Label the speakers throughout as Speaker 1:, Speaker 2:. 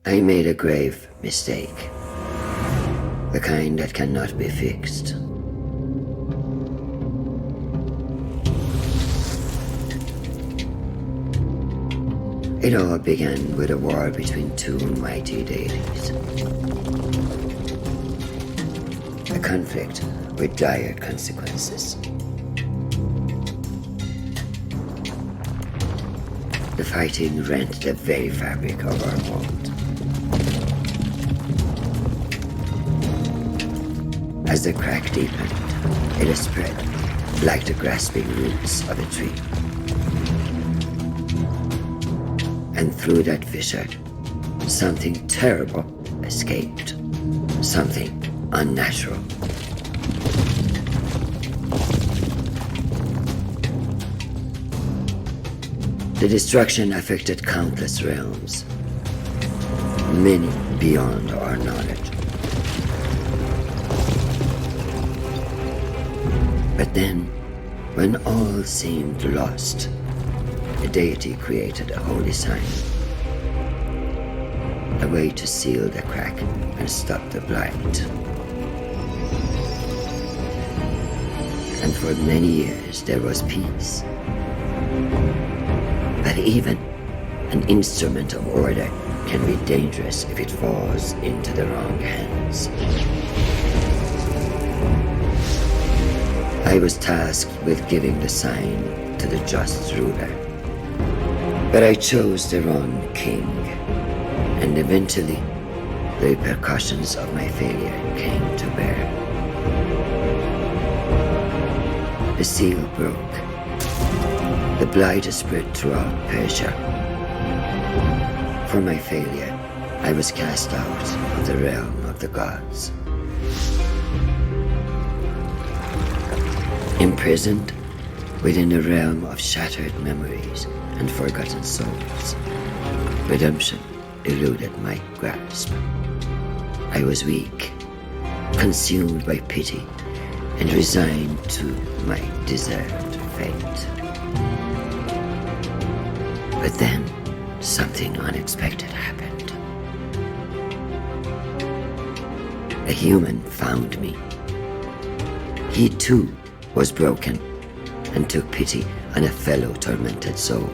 Speaker 1: I made a grave mistake. The kind that cannot be fixed. It all began with a war between two mighty deities. A conflict with dire consequences. The fighting rent the very fabric of our world. As the crack deepened, it spread like the grasping roots of a tree. And through that fissure, something terrible escaped. Something unnatural. The destruction affected countless realms, many beyond our knowledge. But then, when all seemed lost, the deity created a holy sign, a way to seal the crack and stop the blight. And for many years there was peace. But even an instrument of order can be dangerous if it falls into the wrong hands. I was tasked with giving the sign to the just ruler. But I chose the wrong king, and eventually the repercussions of my failure came to bear. The seal broke. The blight spread throughout Persia. For my failure, I was cast out of the realm of the gods. Imprisoned within a realm of shattered memories and forgotten souls, redemption eluded my grasp. I was weak, consumed by pity, and resigned to my deserved fate. But then, something unexpected happened. A human found me. He too was broken and took pity on a fellow tormented soul.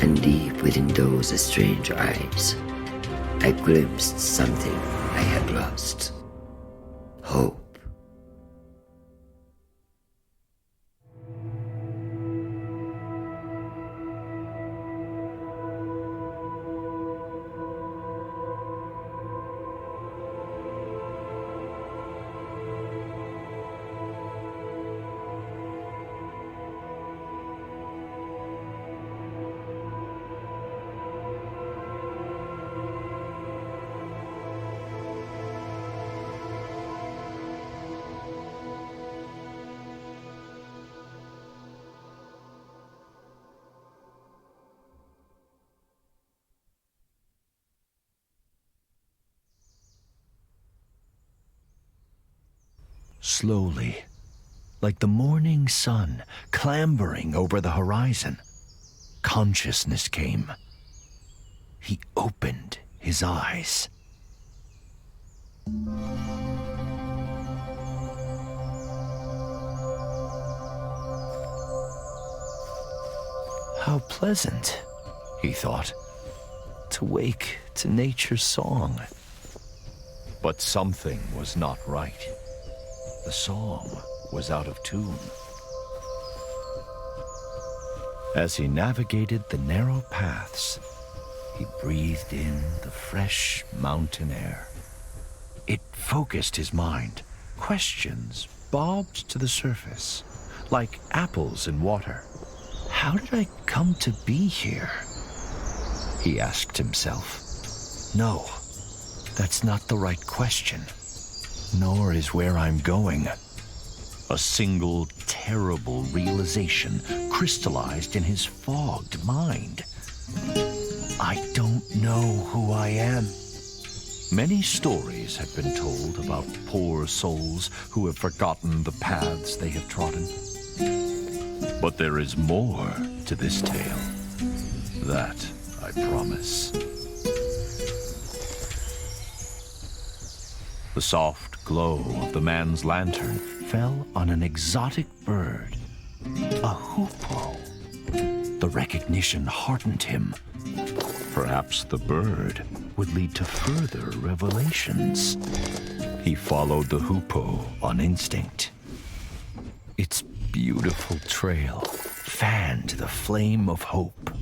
Speaker 1: And deep within those strange eyes, I glimpsed something I had lost. Hope.
Speaker 2: Slowly, like the morning sun clambering over the horizon, consciousness came. He opened his eyes. How pleasant, he thought, to wake to nature's song. But something was not right. The song was out of tune. As he navigated the narrow paths, he breathed in the fresh mountain air. It focused his mind. Questions bobbed to the surface, like apples in water. How did I come to be here? He asked himself. No, that's not the right question. Nor is where I'm going. A single terrible realization crystallized in his fogged mind. I don't know who I am. Many stories have been told about poor souls who have forgotten the paths they have trodden. But there is more to this tale. That I promise. The soft glow of the man's lantern fell on an exotic bird, a hoopoe. The recognition heartened him. Perhaps the bird would lead to further revelations. He followed the hoopoe on instinct. Its beautiful trail fanned the flame of hope.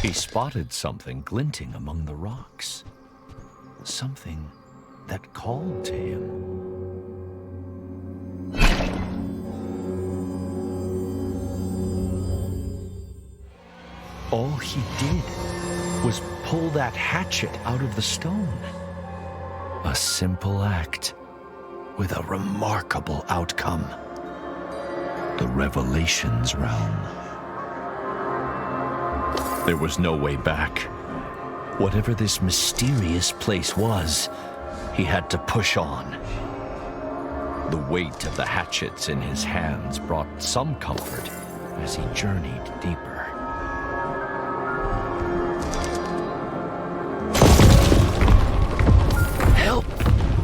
Speaker 2: He spotted something glinting among the rocks. Something that called to him. All he did was pull that hatchet out of the stone. A simple act with a remarkable outcome. The Revelations realm. There was no way back. Whatever this mysterious place was, he had to push on. The weight of the hatchets in his hands brought some comfort as he journeyed deeper. Help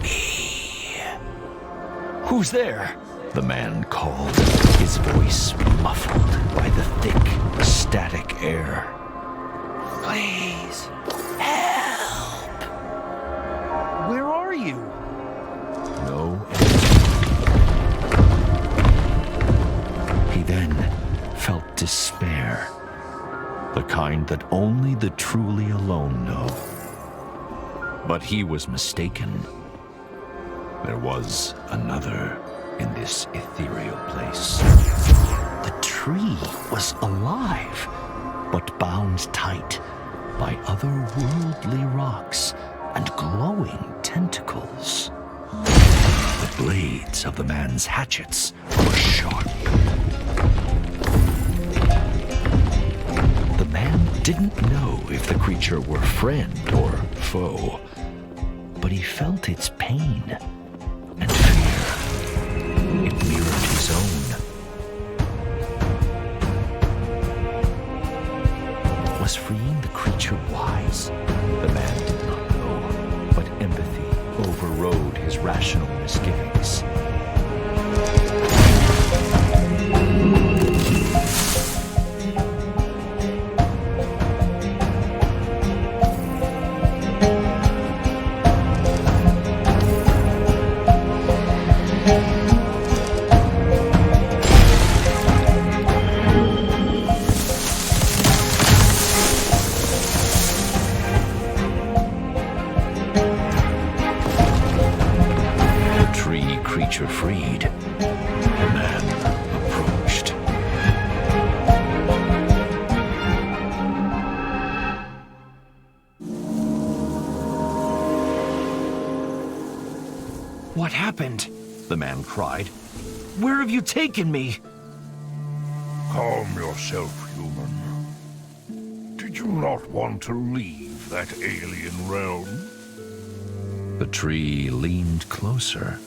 Speaker 2: me! Who's there? The man called, his voice muffled by the thick, static air. Please, help!
Speaker 3: Where are you?
Speaker 2: No answer. He then felt despair, the kind that only the truly alone know. But he was mistaken. There was another in this ethereal place. The tree was alive, but bound tight by otherworldly rocks and glowing tentacles. The blades of the man's hatchets were sharp. The man didn't know if the creature were friend or foe, but he felt its pain and fear. It mirrored his own. Was freeing the creature wise? The man did not know, but empathy overrode his rational misgivings. Freed, the man approached. What happened? The man cried. Where have you taken me?
Speaker 4: Calm yourself, human. Did you not want to leave that alien realm?
Speaker 2: The tree leaned closer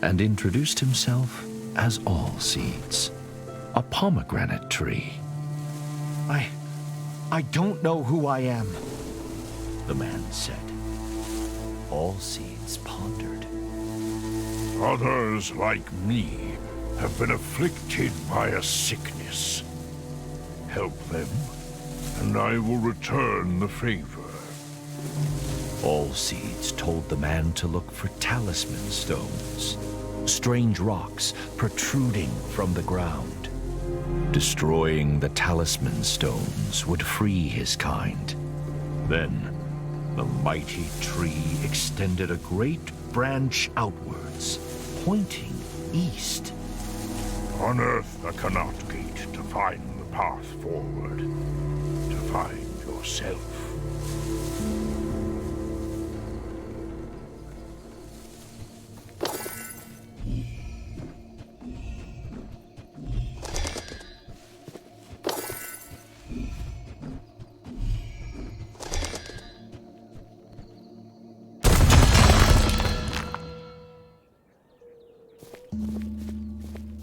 Speaker 2: and introduced himself as All Seeds, a pomegranate tree.
Speaker 3: I don't know who I am.
Speaker 2: The man said. All Seeds pondered.
Speaker 4: Others like me have been afflicted by a sickness. Help them, and I will return the favor.
Speaker 2: All Seeds told the man to look for talisman stones, strange rocks protruding from the ground. Destroying the talisman stones would free his kind. Then, the mighty tree extended a great branch outwards, pointing east.
Speaker 4: Unearth the Canot Gate to find the path forward, to find yourself.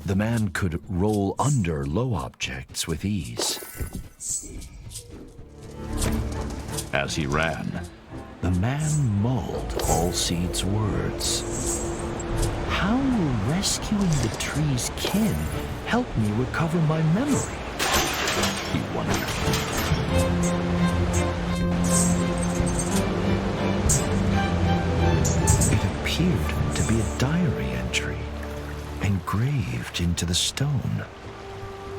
Speaker 2: The man could roll under low objects with ease. As he ran, the man mulled Allseed's words. How will rescuing the tree's kin help me recover my memory? He wondered. It appeared to be a diary entry, engraved into the stone.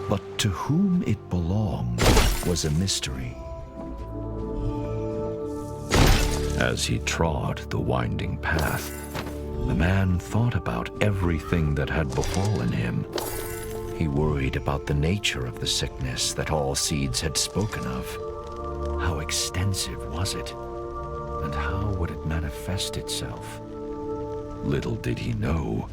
Speaker 2: But to whom it belonged was a mystery. As he trod the winding path, the man thought about everything that had befallen him. He worried about the nature of the sickness that Allseeds had spoken of. How extensive was it? And how would it manifest itself? Little did he know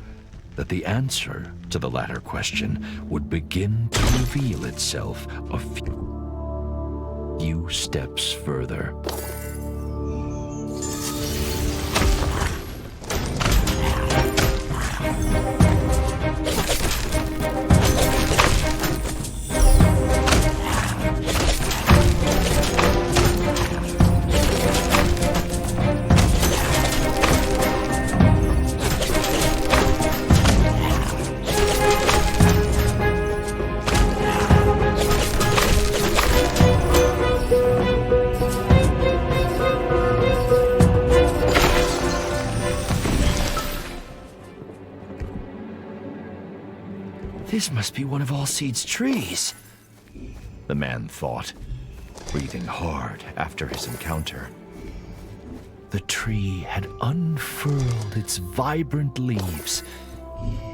Speaker 2: that the answer to the latter question would begin to reveal itself a few steps further. This must be one of Allseed's trees, the man thought, breathing hard after his encounter. The tree had unfurled its vibrant leaves,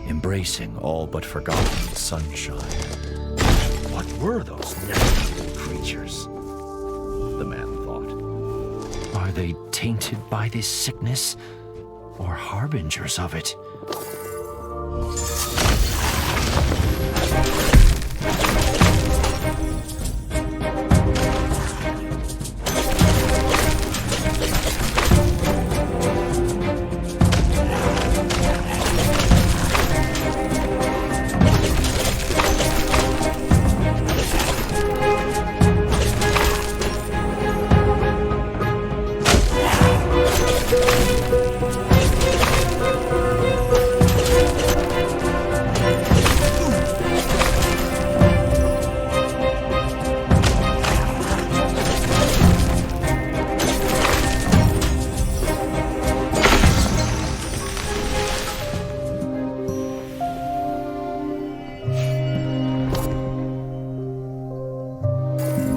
Speaker 2: embracing all but forgotten sunshine. What were those nasty creatures? The man thought. Are they tainted by this sickness, or harbingers of it?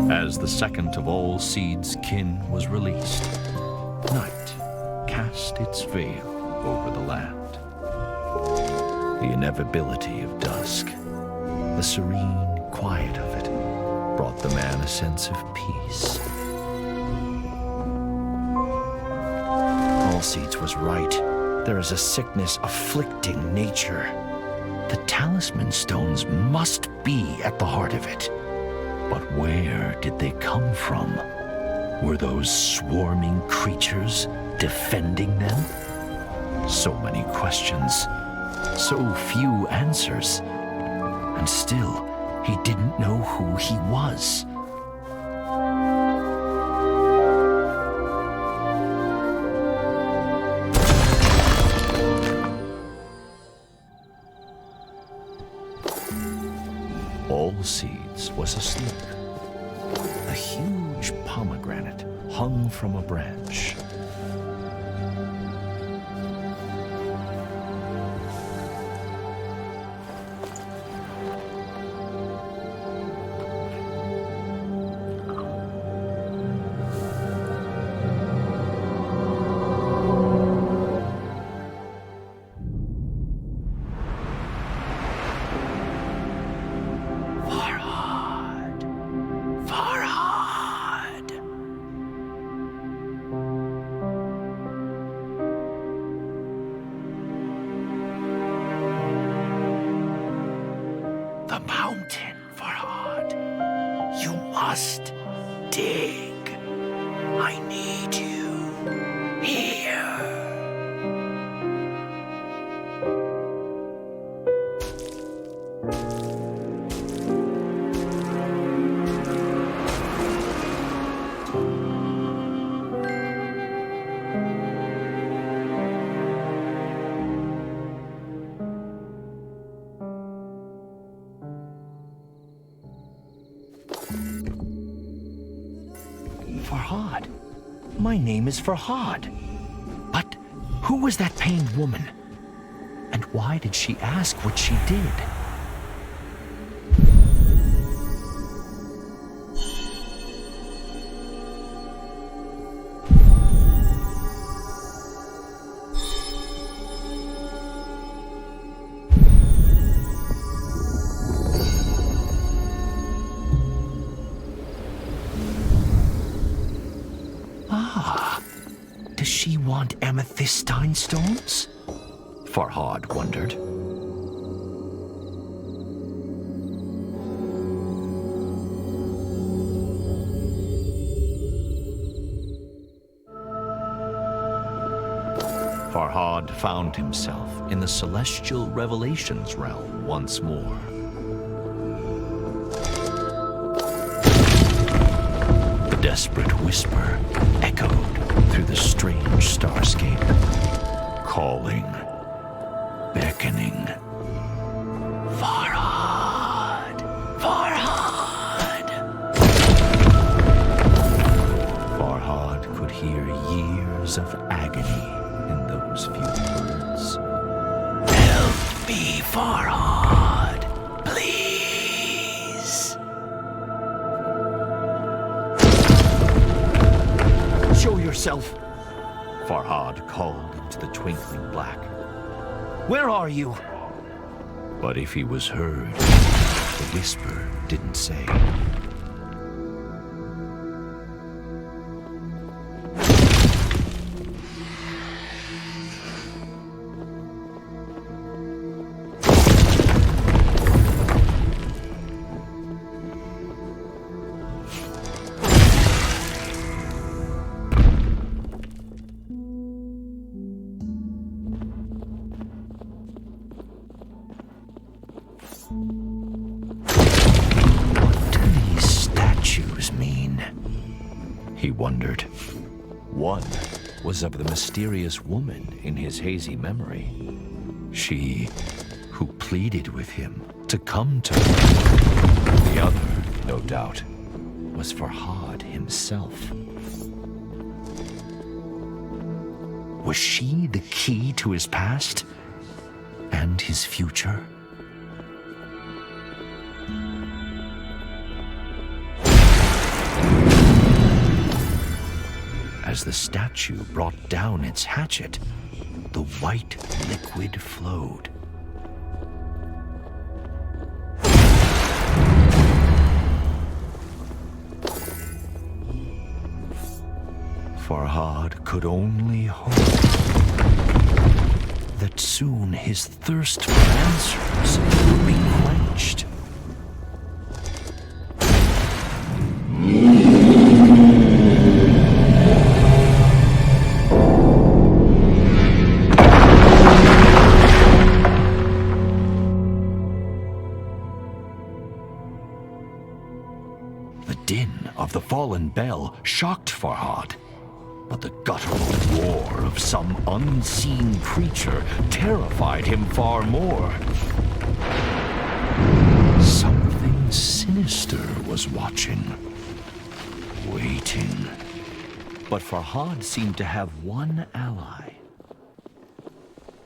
Speaker 2: As the second of Allseed's kin was released, night cast its veil over the land. The inevitability of dusk, the serene quiet of it, brought the man a sense of peace. Allseeds was right. There is a sickness afflicting nature. The talisman stones must be at the heart of it. But where did they come from? Were those swarming creatures defending them? So many questions, so few answers. And still, he didn't know who he was. Allseeds was asleep. A huge pomegranate hung from a branch. The mountain, Farhad. You must dig. I need you here. Farhad. My name is Farhad. But who was that pained woman? And why did she ask what she did? Does she want amethystine stones? Farhad wondered. Farhad found himself in the celestial revelations realm once more. The desperate whisper echoed through the strange starscape, calling, beckoning. Farhad! Farhad! Farhad could hear years of agony in those few words. Help me, Farhad! Please! Show yourself! Farhad called into the twinkling black. Where are you? But if he was heard, the whisper didn't say. What do these statues mean? He wondered. One was of the mysterious woman in his hazy memory. She who pleaded with him to come to her. The other, no doubt, was Farhad himself. Was she the key to his past and his future? As the statue brought down its hatchet, the white liquid flowed. Farhad could only hope that soon his thirst for answers would be quenched. The din of the fallen bell shocked Farhad, but the guttural roar of some unseen creature terrified him far more. Something sinister was watching, waiting. But Farhad seemed to have one ally.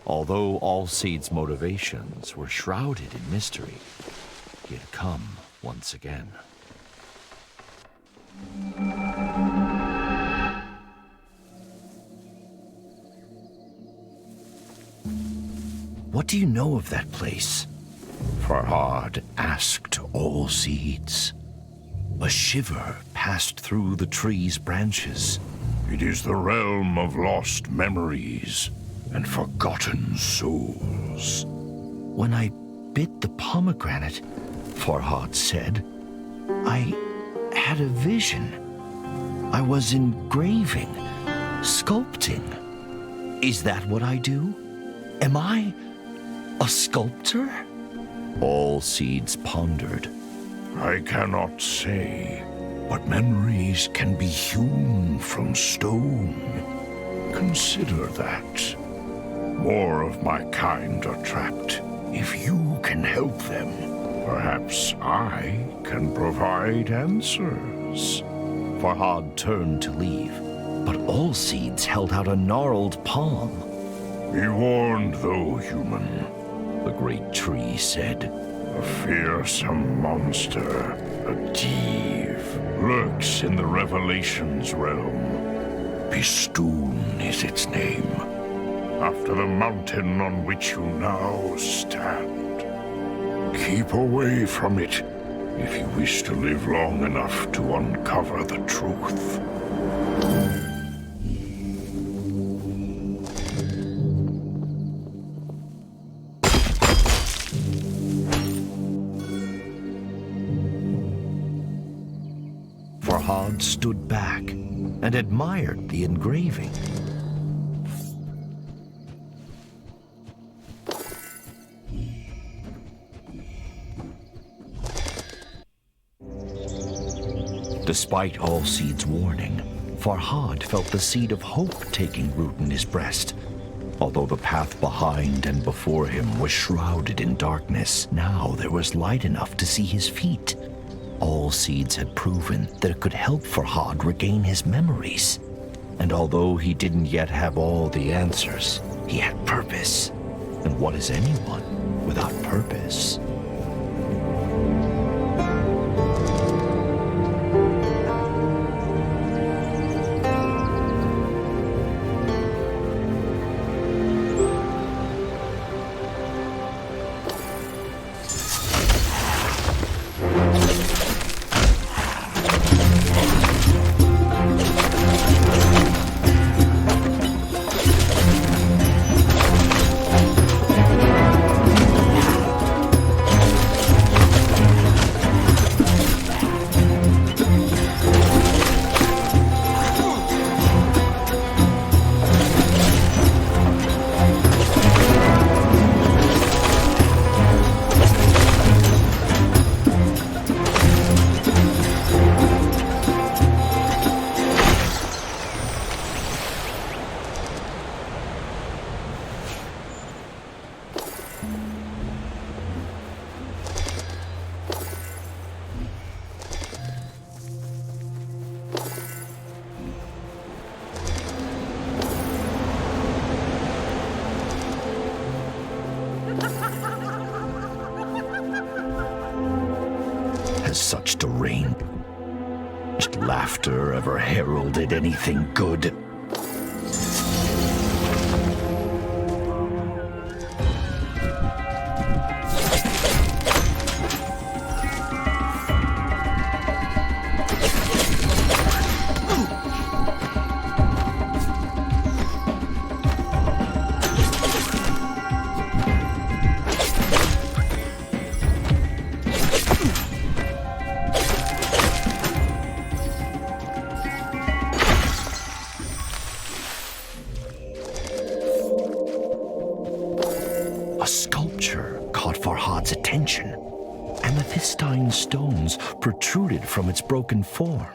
Speaker 2: Although Allseed's motivations were shrouded in mystery, he had come once again. What do you know of that place? Farhad asked Allseeds. A shiver passed through the tree's branches.
Speaker 4: It is the realm of lost memories and forgotten souls.
Speaker 2: When I bit the pomegranate, Farhad said, I had a vision. I was engraving, sculpting. Is that what I do? Am I a sculptor? Allseeds pondered.
Speaker 4: I cannot say, but memories can be hewn from stone. Consider that. More of my kind are trapped. If you can help them, perhaps I can provide answers.
Speaker 2: Farhad turned to leave, but Allseeds held out a gnarled palm.
Speaker 4: Be warned, though, human.
Speaker 2: The great tree said,
Speaker 4: A fearsome monster, a thief, lurks in the Revelations realm. Bistun is its name, after the mountain on which you now stand. Keep away from it if you wish to live long enough to uncover the truth.
Speaker 2: Farhad stood back and admired the engraving. Despite Allseed's warning, Farhad felt the seed of hope taking root in his breast. Although the path behind and before him was shrouded in darkness, now there was light enough to see his feet. Allseeds had proven that it could help Farhad regain his memories. And although he didn't yet have all the answers, he had purpose. And what is anyone without purpose? Has such deranged laughter ever heralded anything good? A sculpture caught Farhad's attention. Amethystine stones protruded from its broken form.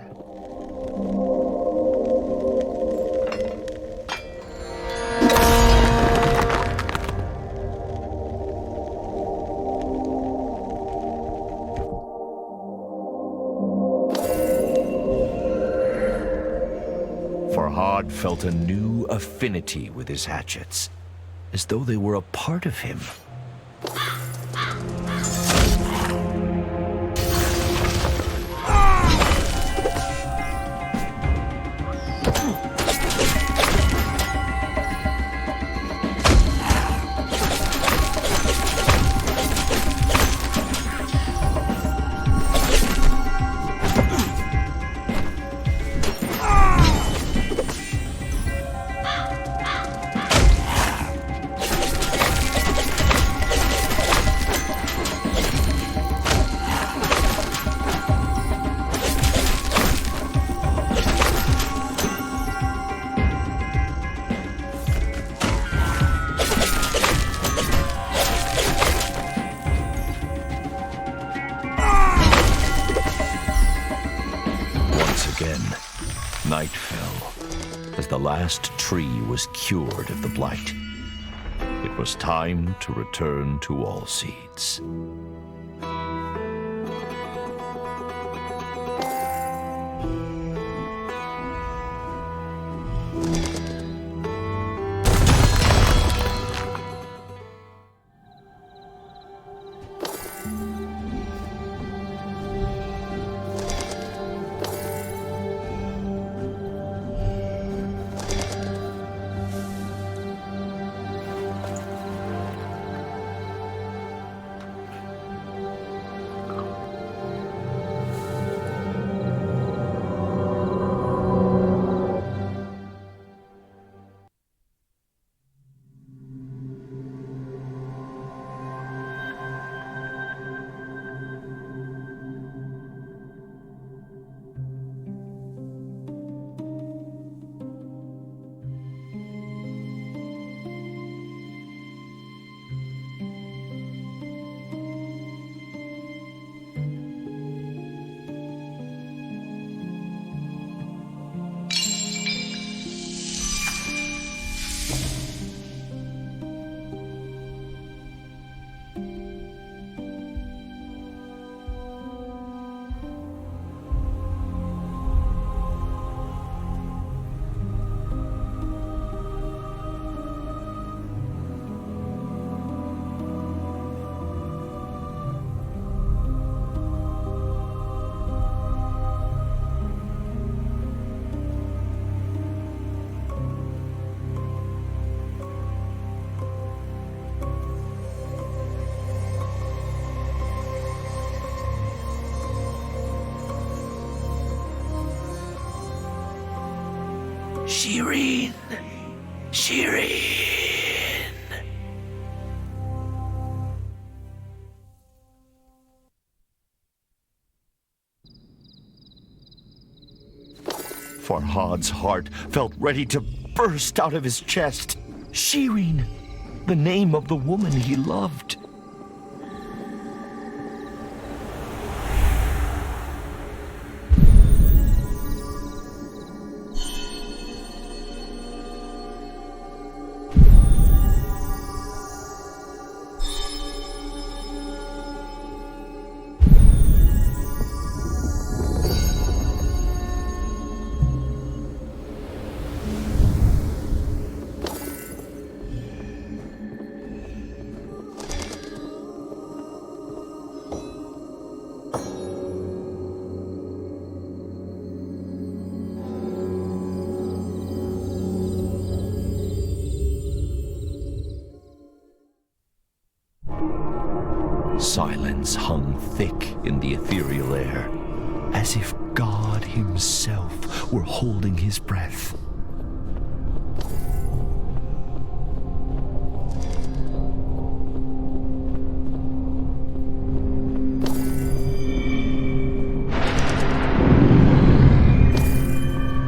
Speaker 2: Farhad felt a new affinity with his hatchets, as though they were a part of him. Night fell, as the last tree was cured of the blight. It was time to return to Allseeds. Shireen! Shireen! Farhad's heart felt ready to burst out of his chest. Shireen! The name of the woman he loved. Silence hung thick in the ethereal air, as if God himself were holding his breath.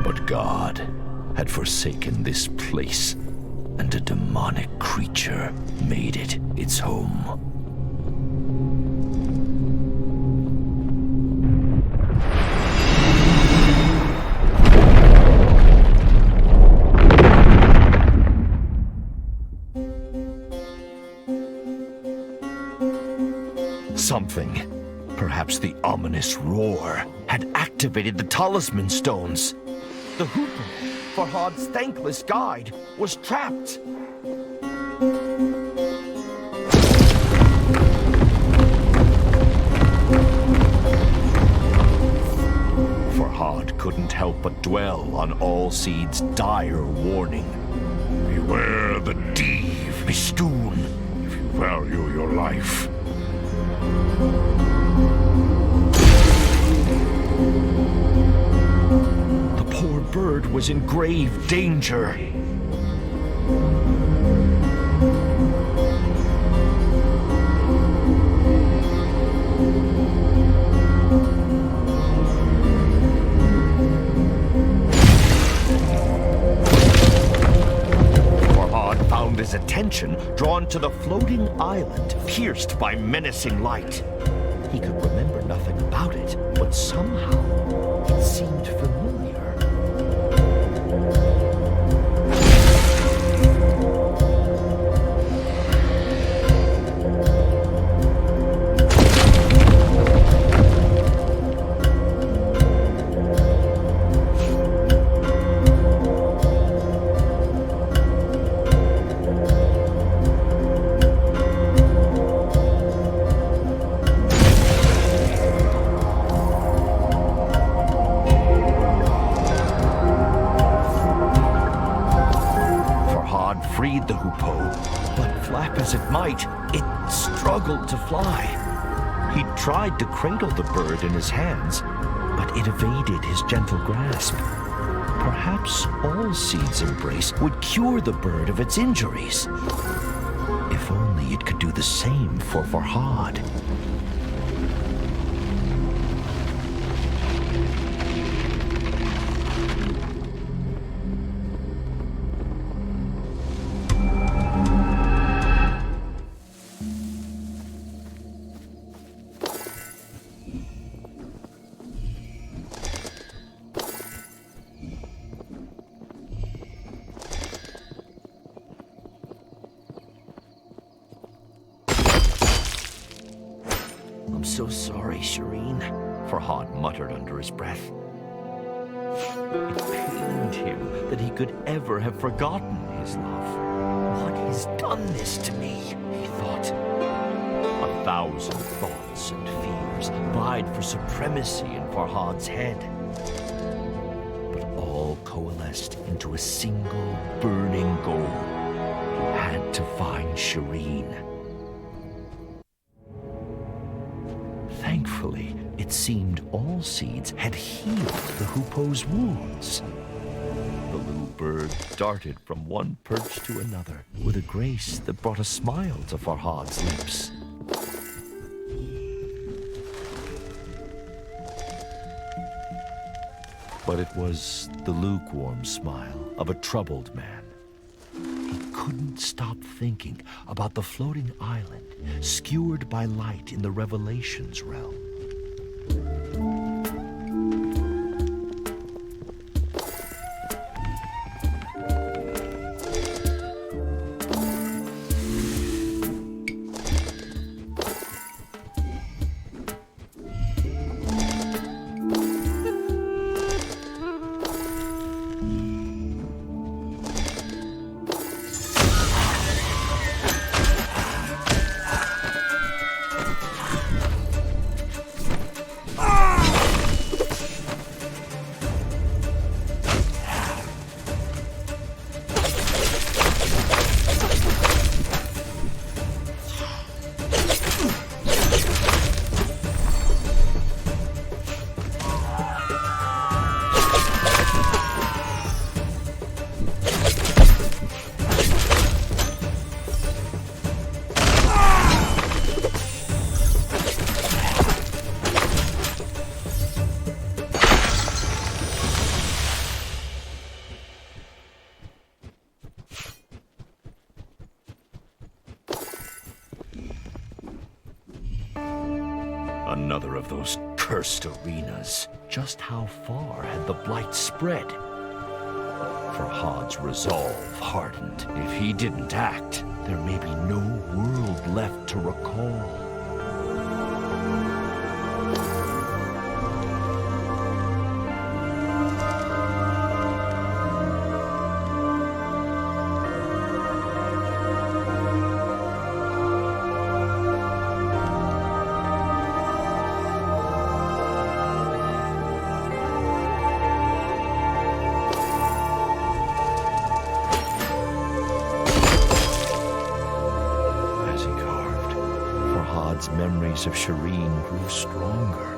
Speaker 2: But God had forsaken this place, and a demonic creature made it its home. Something, perhaps the ominous roar, had activated the talisman stones. The Hooper, Farhad's thankless guide, was trapped. Farhad couldn't help but dwell on Allseed's dire warning.
Speaker 4: Beware the Div,
Speaker 2: Bistun,
Speaker 4: if you value your life.
Speaker 2: the poor bird was in grave danger. Farhad found his attention drawn to the floating island pierced by menacing light. He could remember nothing about it, but somehow it seemed familiar. Freed the hoopoe, but flap as it might, it struggled to fly. He tried to cradle the bird in his hands, but it evaded his gentle grasp. Perhaps Allseed's embrace would cure the bird of its injuries. If only it could do the same for Farhad. I'm so sorry, Shireen, Farhad muttered under his breath. It pained him that he could ever have forgotten his love. What has done this to me, he thought. 1,000 thoughts and fears vied for supremacy in Farhad's head. But all coalesced into a single burning goal. He had to find Shireen. Thankfully, it seemed Allseeds had healed the hoopoe's wounds. The little bird darted from one perch to another with a grace that brought a smile to Farhad's lips. But it was the lukewarm smile of a troubled man. He couldn't stop thinking about the floating island, skewered by light in the Revelations realm. Another of those cursed arenas. Just how far had the blight spread? Farhad's resolve hardened. If he didn't act, there may be no world left to recall. Memories of Shireen grew stronger.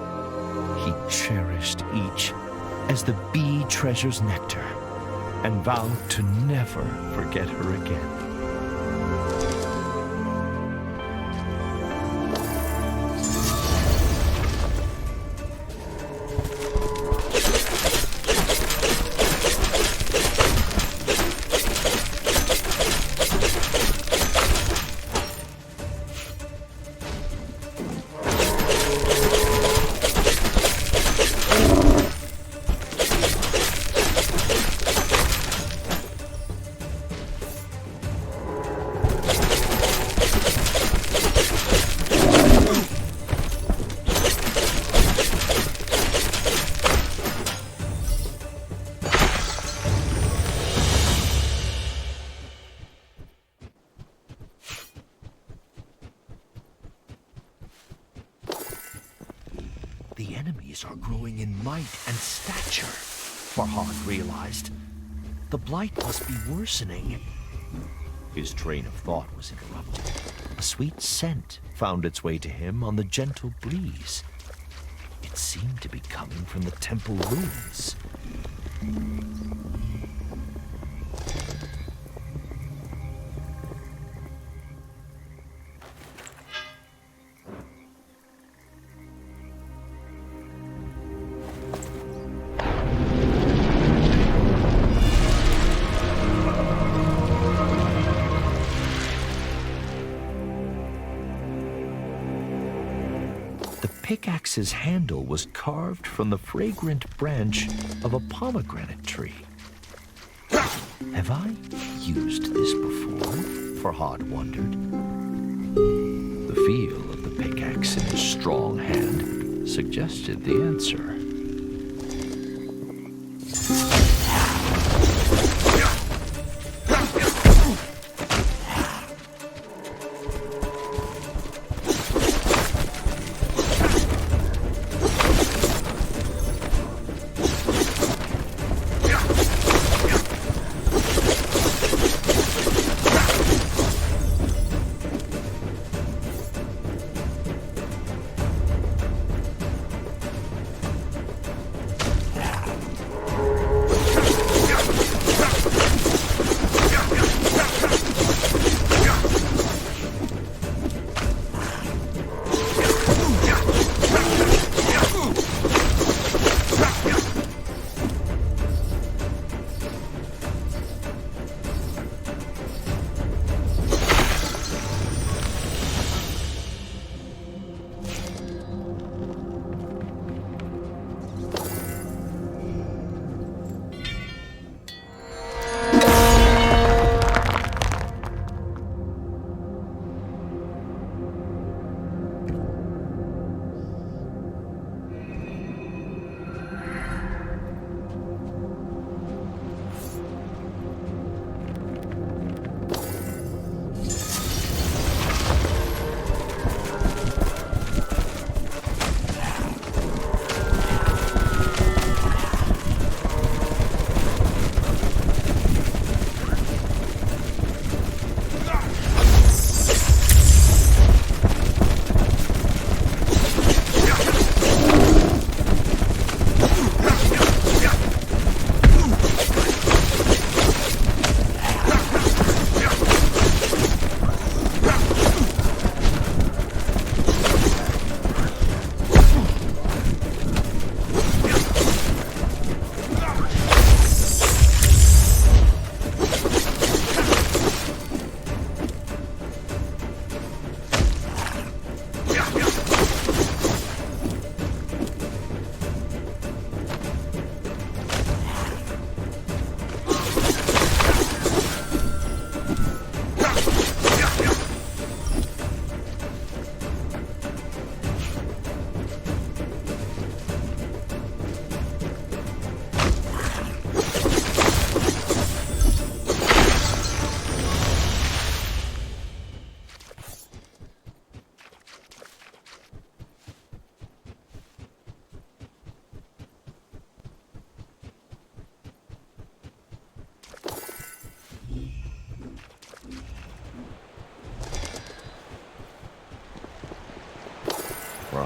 Speaker 2: He cherished each as the bee treasures nectar and vowed to never forget her again. The enemies are growing in might and stature, Farhad realized. The blight must be worsening. His train of thought was interrupted. A sweet scent found its way to him on the gentle breeze. It seemed to be coming from the temple ruins. The pickaxe's handle was carved from the fragrant branch of a pomegranate tree. Have I used this before? Farhad wondered. The feel of the pickaxe in his strong hand suggested the answer.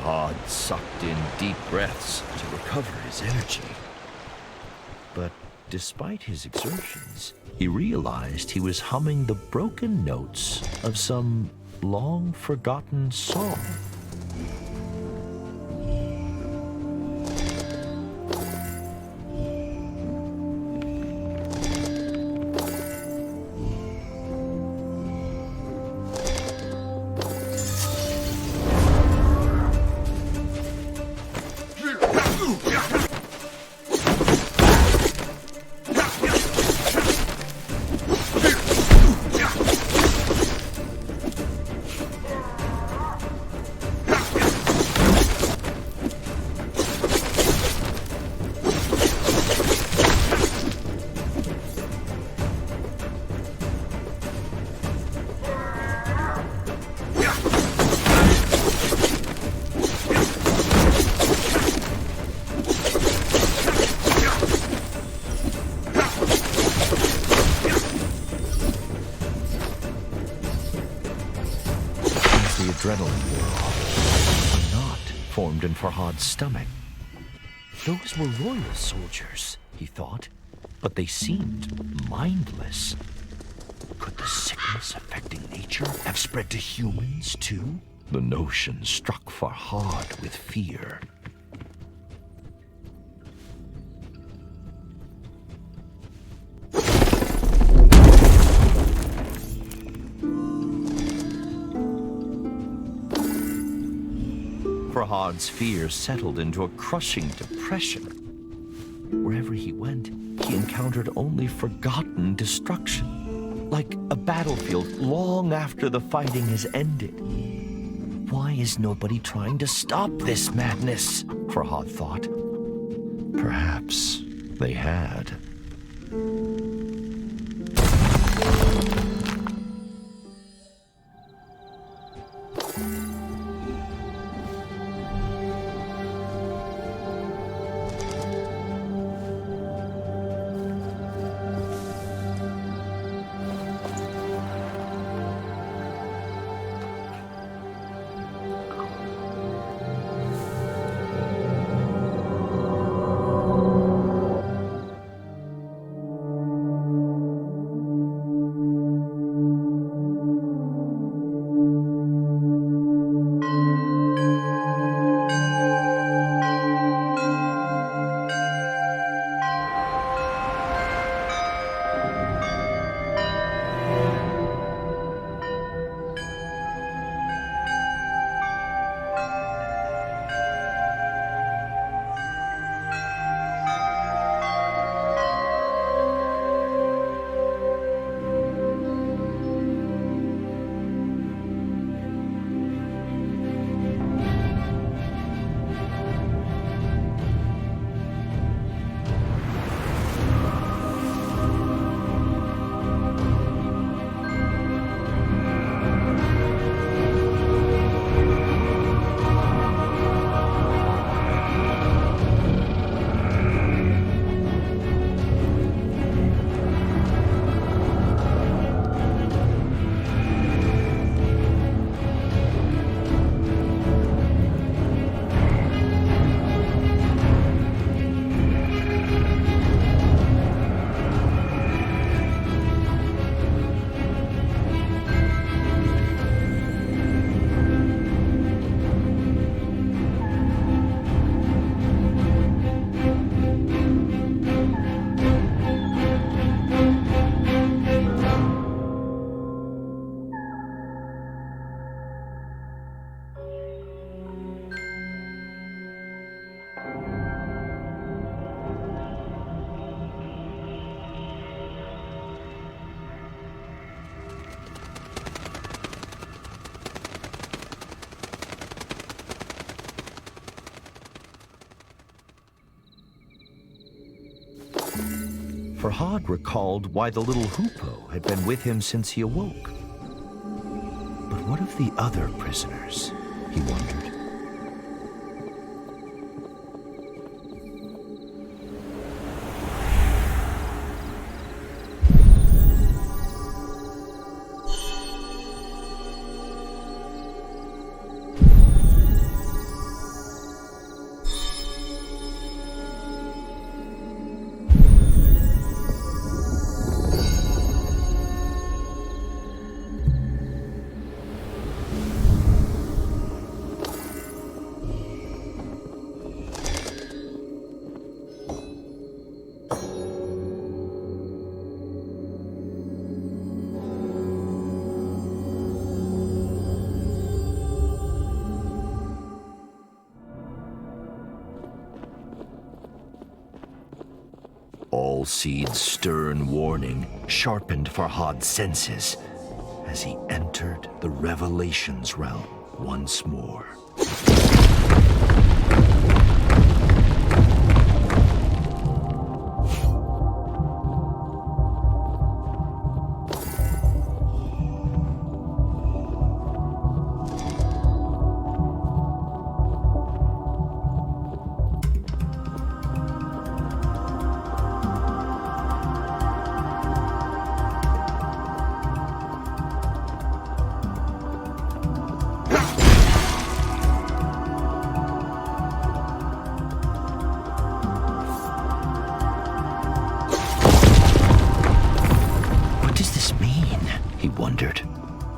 Speaker 2: Farhad sucked in deep breaths to recover his energy. But despite his exertions, he realized he was humming the broken notes of some long-forgotten song. Adrenaline wore off. A knot formed in Farhad's stomach. Those were royal soldiers, he thought, but they seemed mindless. Could the sickness affecting nature have spread to humans, too? The notion struck Farhad with fear. Farhad's fear settled into a crushing depression. Wherever he went, he encountered only forgotten destruction, like a battlefield long after the fighting has ended. Why is nobody trying to stop this madness? Farhad thought. Perhaps they had. Farhad recalled why the little hoopoe had been with him since he awoke. But what of the other prisoners, he wondered. Seed's stern warning sharpened Farhad's senses as he entered the Revelations realm once more.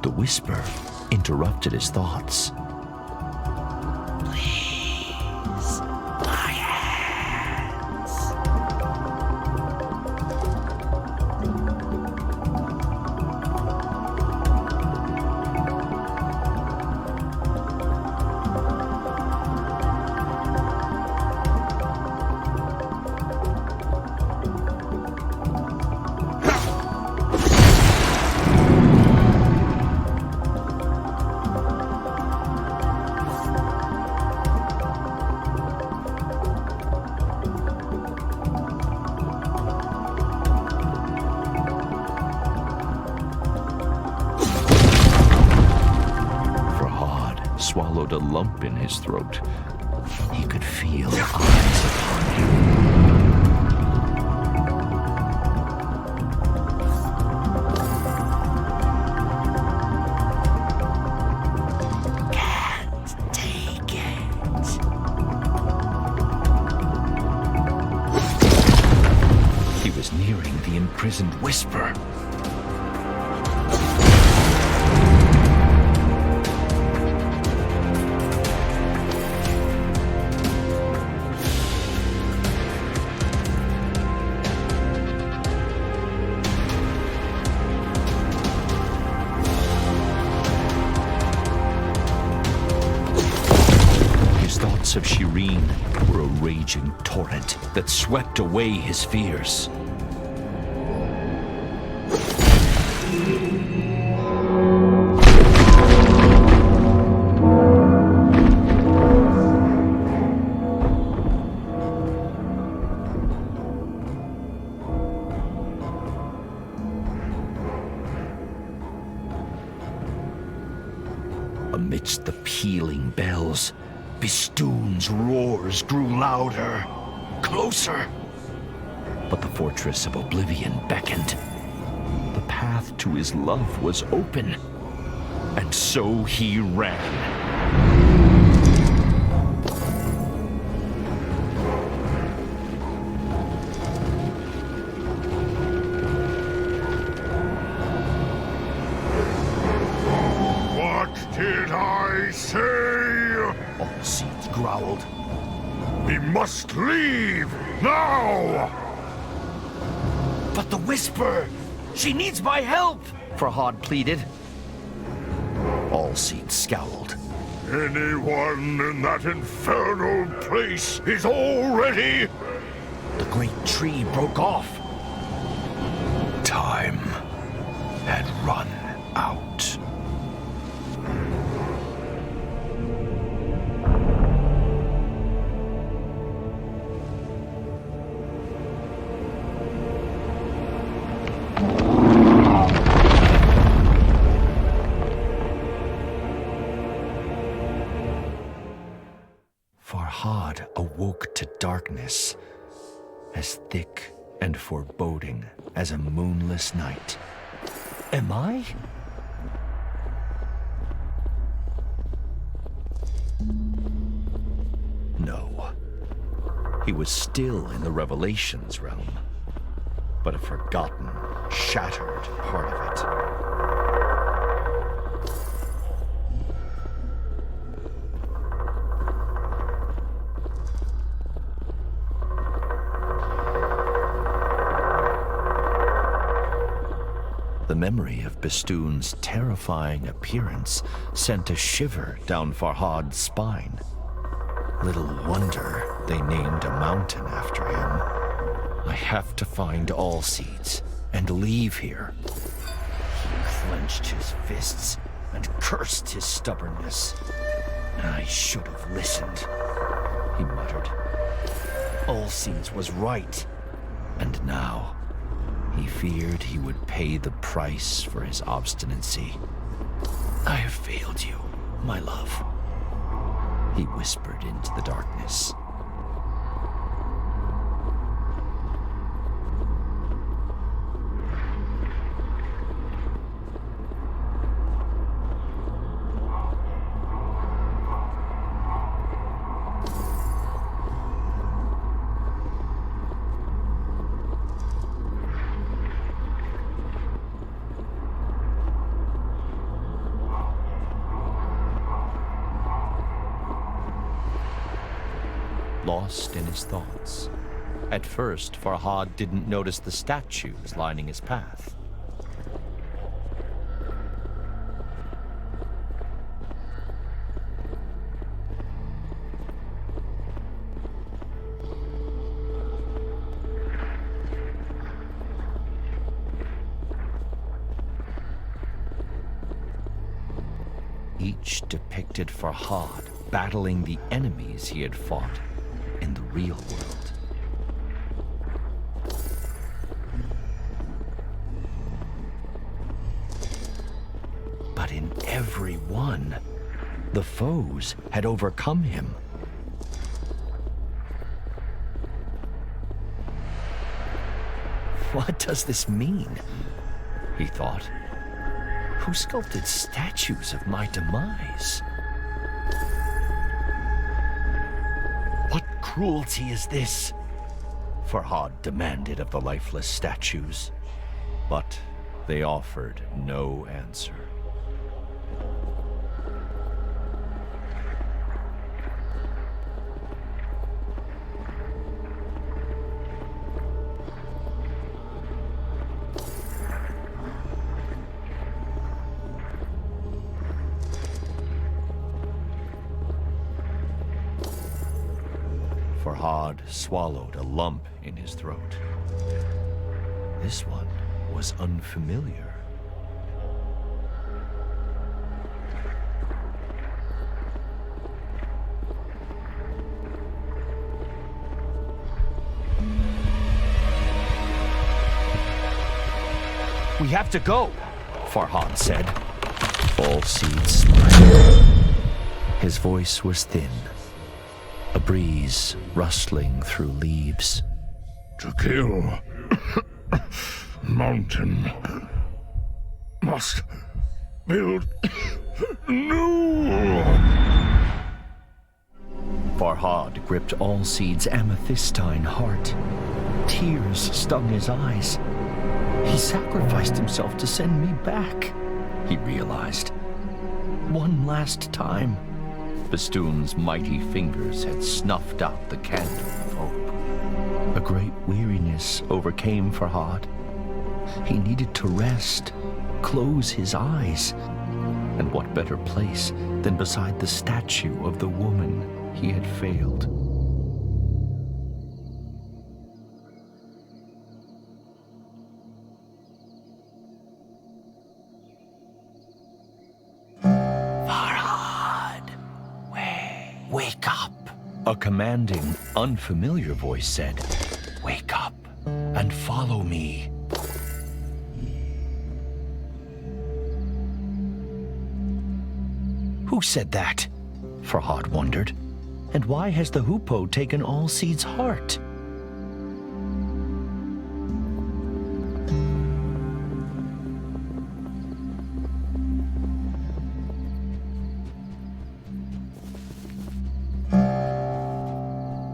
Speaker 2: The whisper interrupted his thoughts.
Speaker 1: Please, my hands.
Speaker 2: Swallowed a lump in his throat. He could feel eyes upon him.
Speaker 1: Can't take it.
Speaker 2: He was nearing the imprisoned whisper. Of Shireen were a raging torrent that swept away his fears. Amidst the pealing bells, Bistun's roars grew louder, closer. But the fortress of Oblivion beckoned. The path to his love was open, and so he ran.
Speaker 4: What did I say?
Speaker 2: All Seeds growled.
Speaker 4: We must leave now!
Speaker 2: But the whisper! She needs my help! Farhad pleaded. All Seeds scowled.
Speaker 4: Anyone in that infernal place is already...
Speaker 2: The great tree broke off. Time had run out. Farhad awoke to darkness, as thick and foreboding as a moonless night. Am I? No. He was still in the Revelations realm, but a forgotten, shattered part of it. The memory of Bistun's terrifying appearance sent a shiver down Farhad's spine. Little wonder they named a mountain after him. I have to find Allseeds and leave here. He clenched his fists and cursed his stubbornness. I should have listened, he muttered. Allseeds was right. And now, he feared he would pay the price for his obstinacy. I have failed you, my love, he whispered into the darkness. Lost in his thoughts. At first, Farhad didn't notice the statues lining his path. Each depicted Farhad battling the enemies he had fought in the real world. But in every one, the foes had overcome him. What does this mean? He thought. Who sculpted statues of my demise? What cruelty is this? Farhad demanded of the lifeless statues, but they offered no answer. Farhad swallowed a lump in his throat. This one was unfamiliar. We have to go, Farhad said. Allseeds smiled. His voice was thin, a breeze rustling through leaves.
Speaker 4: To kill mountain must build new.
Speaker 2: Farhad gripped Allseeds' amethystine heart. Tears stung his eyes. He sacrificed himself to send me back, he realized. One last time. Bistun's mighty fingers had snuffed out the candle of hope. A great weariness overcame Farhad. He needed to rest, close his eyes. And what better place than beside the statue of the woman he had failed? Wake up! A commanding, unfamiliar voice said, "Wake up and follow me." Who said that? Farhad wondered. And why has the hoopoe taken Allseeds' heart?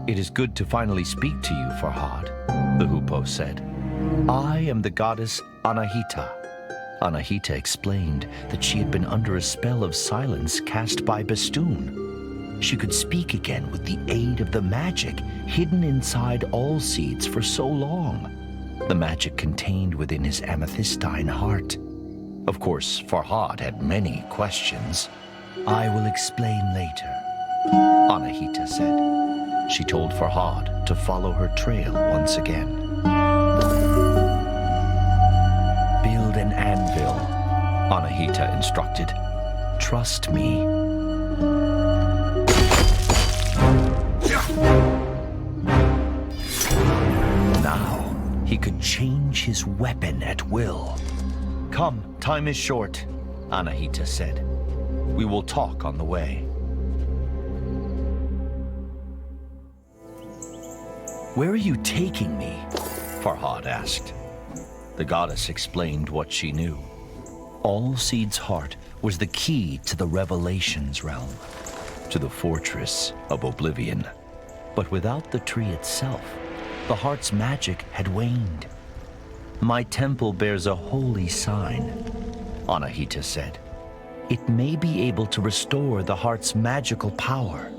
Speaker 2: It is good to finally speak to you, Farhad, the hoopoe said. I am the goddess Anahita. Anahita explained that she had been under a spell of silence cast by Bistun. She could speak again with the aid of the magic hidden inside Allseeds for so long. The magic contained within his amethystine heart. Of course, Farhad had many questions. I will explain later, Anahita said. She told Farhad to follow her trail once again. Build an anvil, Anahita instructed. Trust me. Now, he could change his weapon at will. Come, time is short, Anahita said. We will talk on the way. Where are you taking me? Farhad asked. The goddess explained what she knew. Allseed's heart was the key to the Revelations realm, to the fortress of Oblivion. But without the tree itself, the heart's magic had waned. My temple bears a holy sign, Anahita said. It may be able to restore the heart's magical power.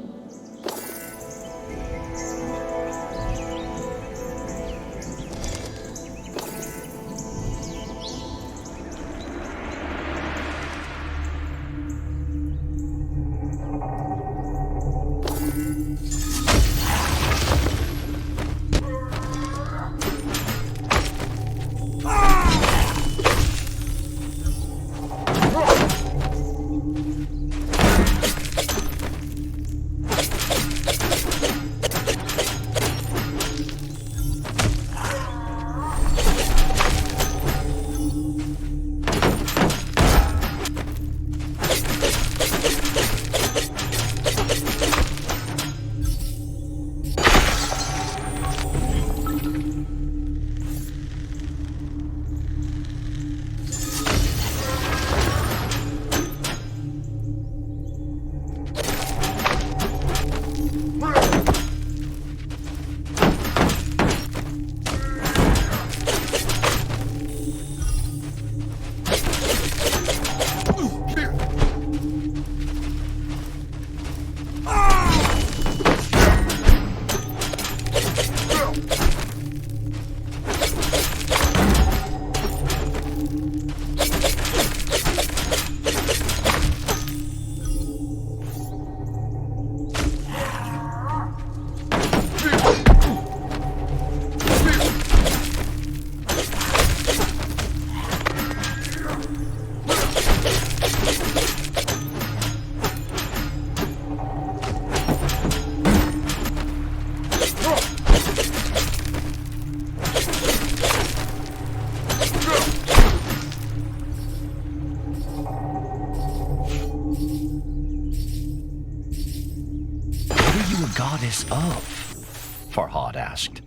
Speaker 2: Goddess of? Farhad asked.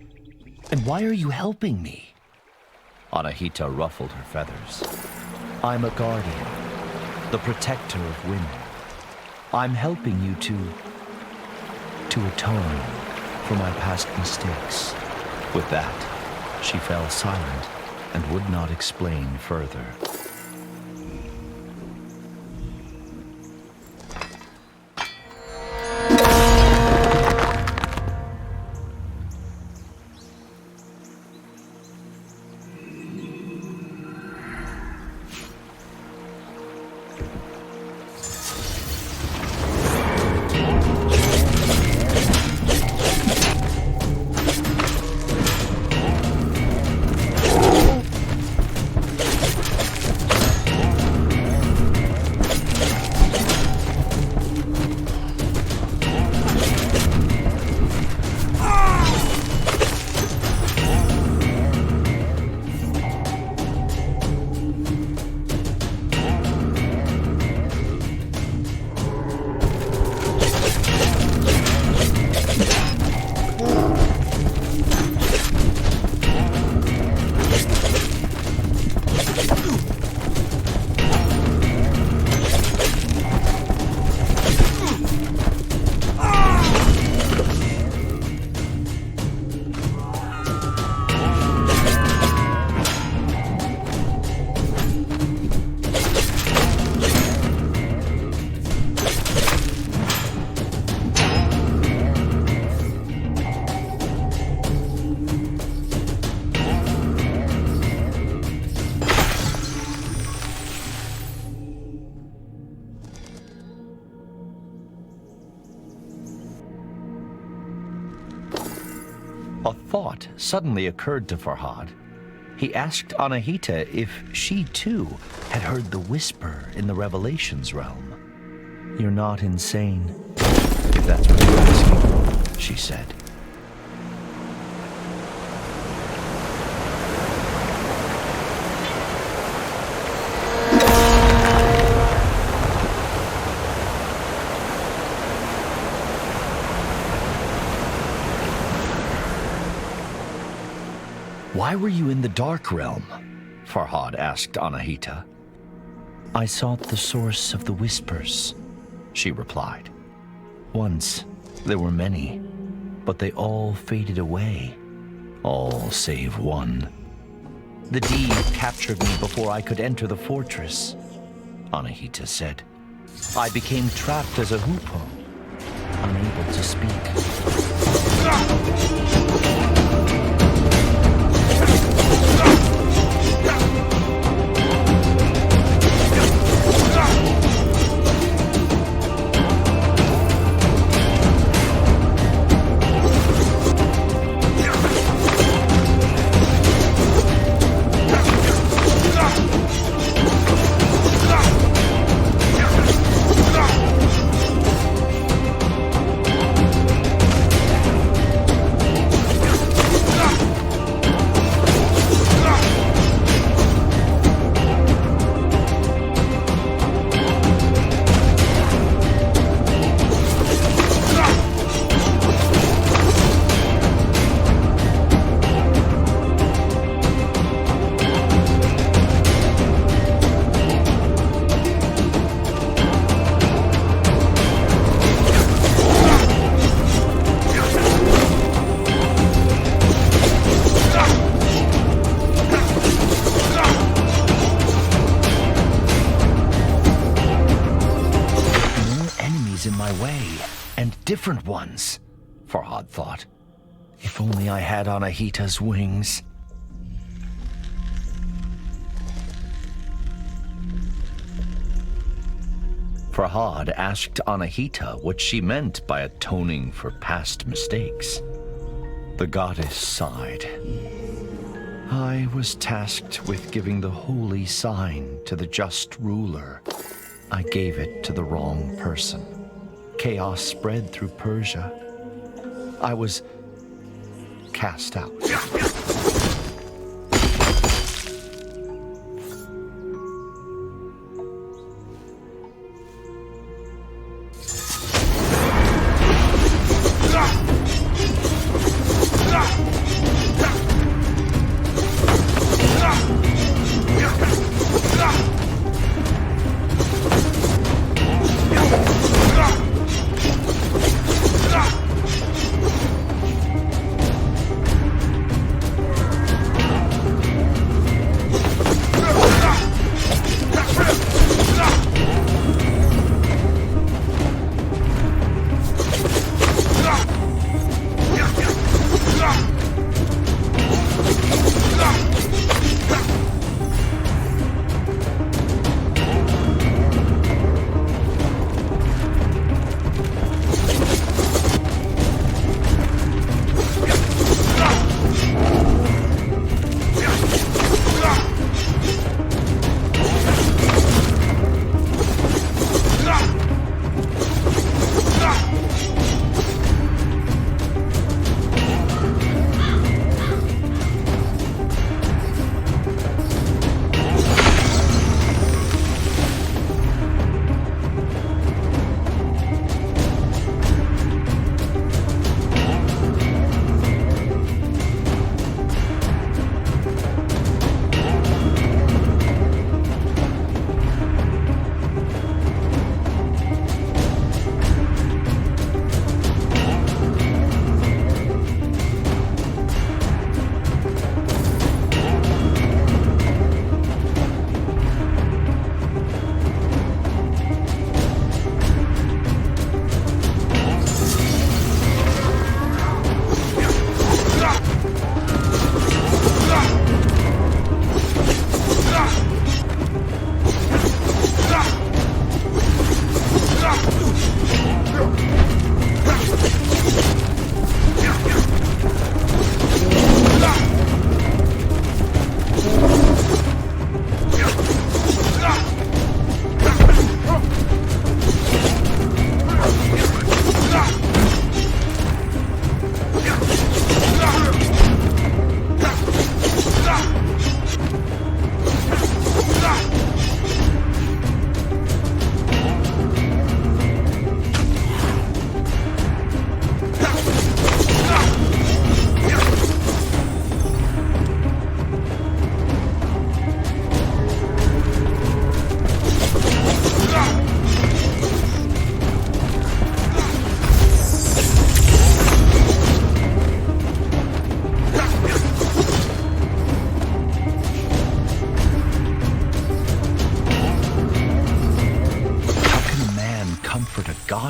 Speaker 2: And why are you helping me? Anahita ruffled her feathers. I'm a guardian, the protector of women. I'm helping you to atone for my past mistakes. With that, she fell silent and would not explain further. thought suddenly occurred to Farhad. He asked Anahita if she too had heard the whisper in the Revelations realm. "You're not insane, if that's what you're asking," she said. "Why were you in the Dark Realm?" Farhad asked Anahita. "I sought the source of the whispers," she replied. "Once there were many, but they all faded away. All save one. The deed captured me before I could enter the fortress," Anahita said. "I became trapped as a hoopoe, unable to speak." Different ones, Farhad thought. If only I had Anahita's wings. Farhad asked Anahita what she meant by atoning for past mistakes. The goddess sighed. "I was tasked with giving the holy sign to the just ruler. I gave it to the wrong person. Chaos spread through Persia. I was cast out."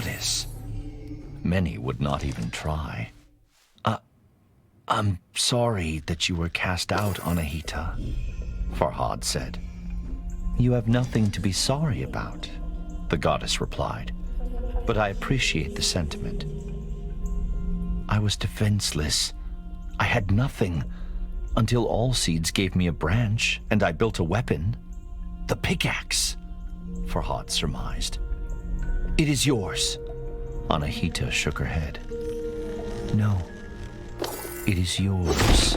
Speaker 2: goddess. Many would not even try. I'm sorry that you were cast out, Anahita, Farhad said. You have nothing to be sorry about, the goddess replied, but I appreciate the sentiment. I was defenseless. I had nothing, until Allseeds gave me a branch, and I built a weapon. The pickaxe, Farhad surmised. It is yours. Anahita shook her head. No, it is yours.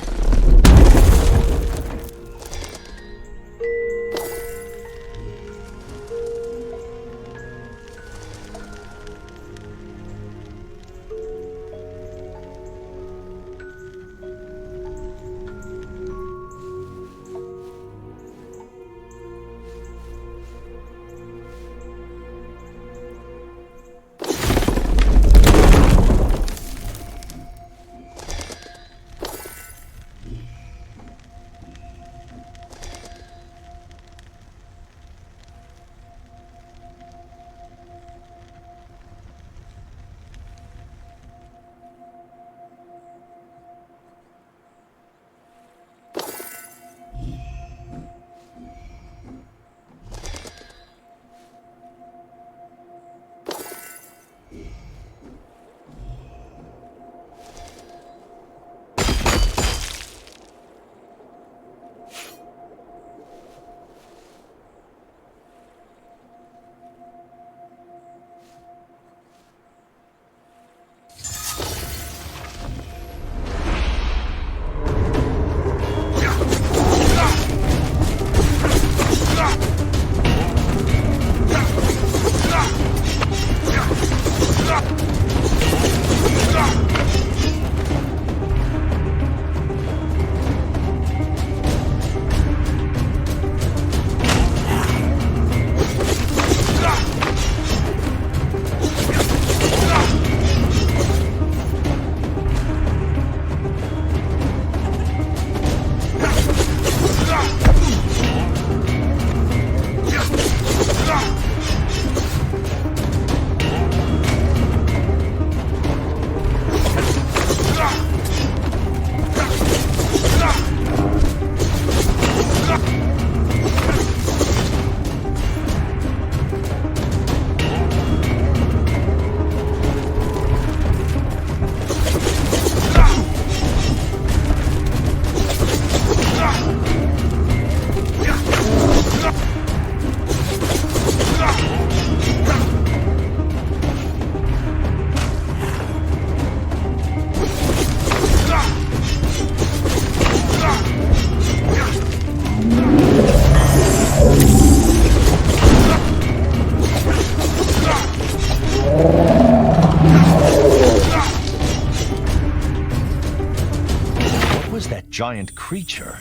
Speaker 2: Giant creature,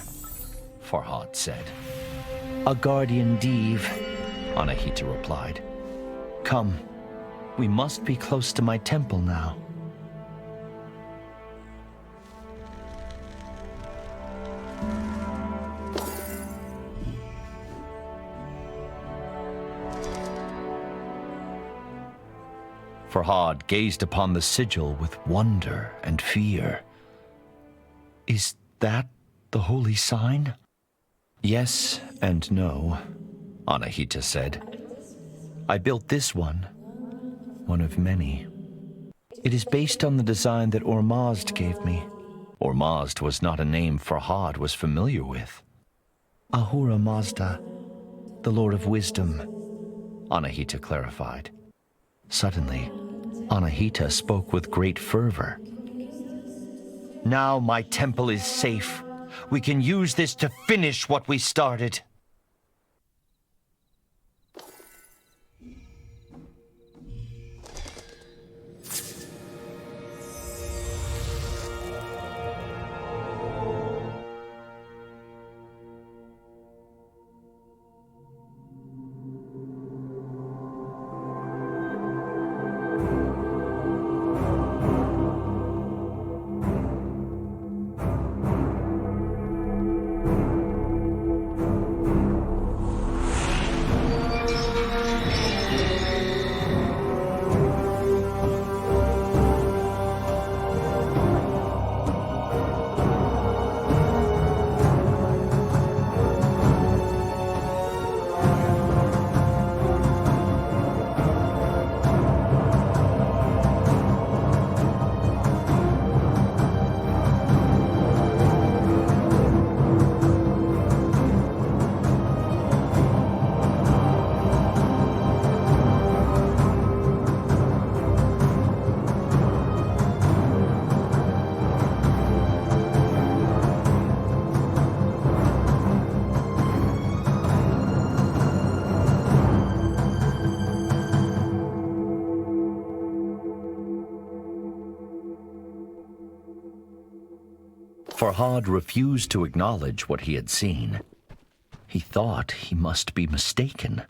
Speaker 2: Farhad said. A guardian Div, Anahita replied. Come, we must be close to my temple now. Farhad gazed upon the sigil with wonder and fear. Is that the holy sign? Yes and no, Anahita said. I built this one of many. It is based on the design that Ormazd gave me. Ormazd was not a name Farhad was familiar with. Ahura Mazda, the Lord of Wisdom, Anahita clarified. Suddenly, Anahita spoke with great fervor. Now my temple is safe. We can use this to finish what we started. Farhad refused to acknowledge what he had seen. He thought he must be mistaken.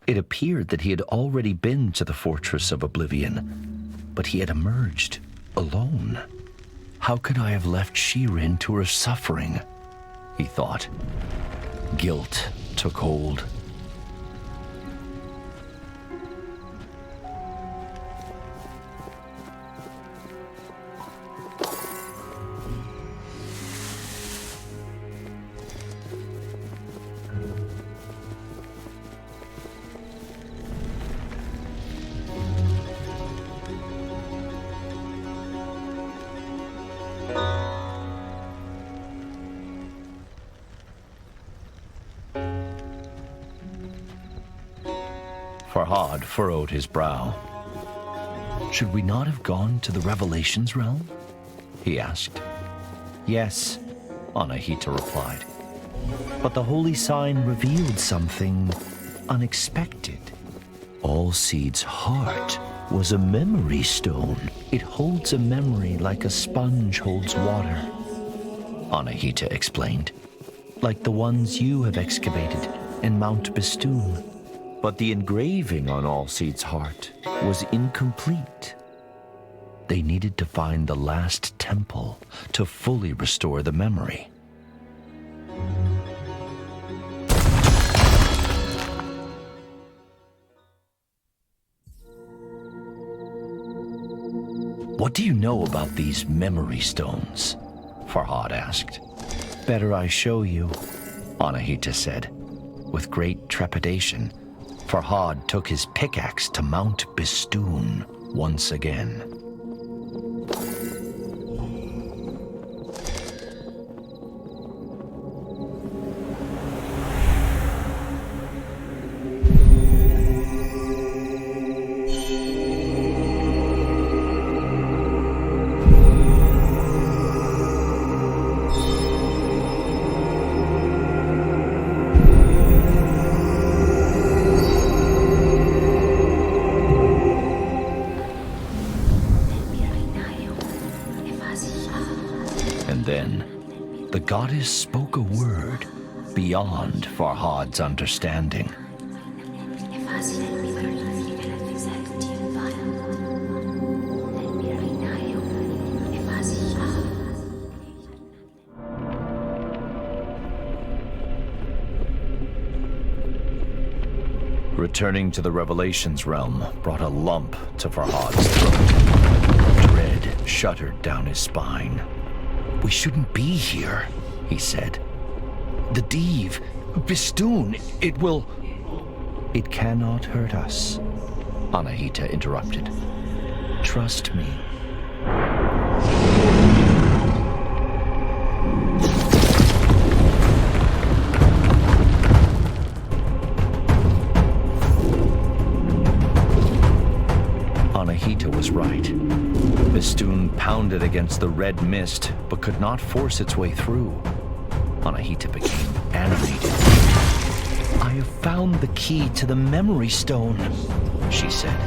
Speaker 2: It appeared that he had already been to the Fortress of Oblivion, but he had emerged alone. How could I have left Shirin to her suffering? He thought. Guilt took hold. Farhad furrowed his brow. Should we not have gone to the Revelations realm? He asked. Yes, Anahita replied. But the holy sign revealed something unexpected. Alseid's heart was a memory stone. It holds a memory like a sponge holds water, Anahita explained. Like the ones you have excavated in Mount Bistun. But the engraving on Alseid's heart was incomplete. They needed to find the last temple to fully restore the memory. What do you know about these memory stones? Farhad asked. Better I show you, Anahita said. With great trepidation, Farhad took his pickaxe to Mount Bistun once again. The goddess spoke a word beyond Farhad's understanding. Returning to the Revelations realm brought a lump to Farhad's throat. Dread shuddered down his spine. We shouldn't be here, he said. The Div, Bistun, it will... It cannot hurt us, Anahita interrupted. Trust me. Anahita was right. Bistun pounded against the red mist, but could not force its way through. Anahita became animated. I have found the key to the memory stone, she said.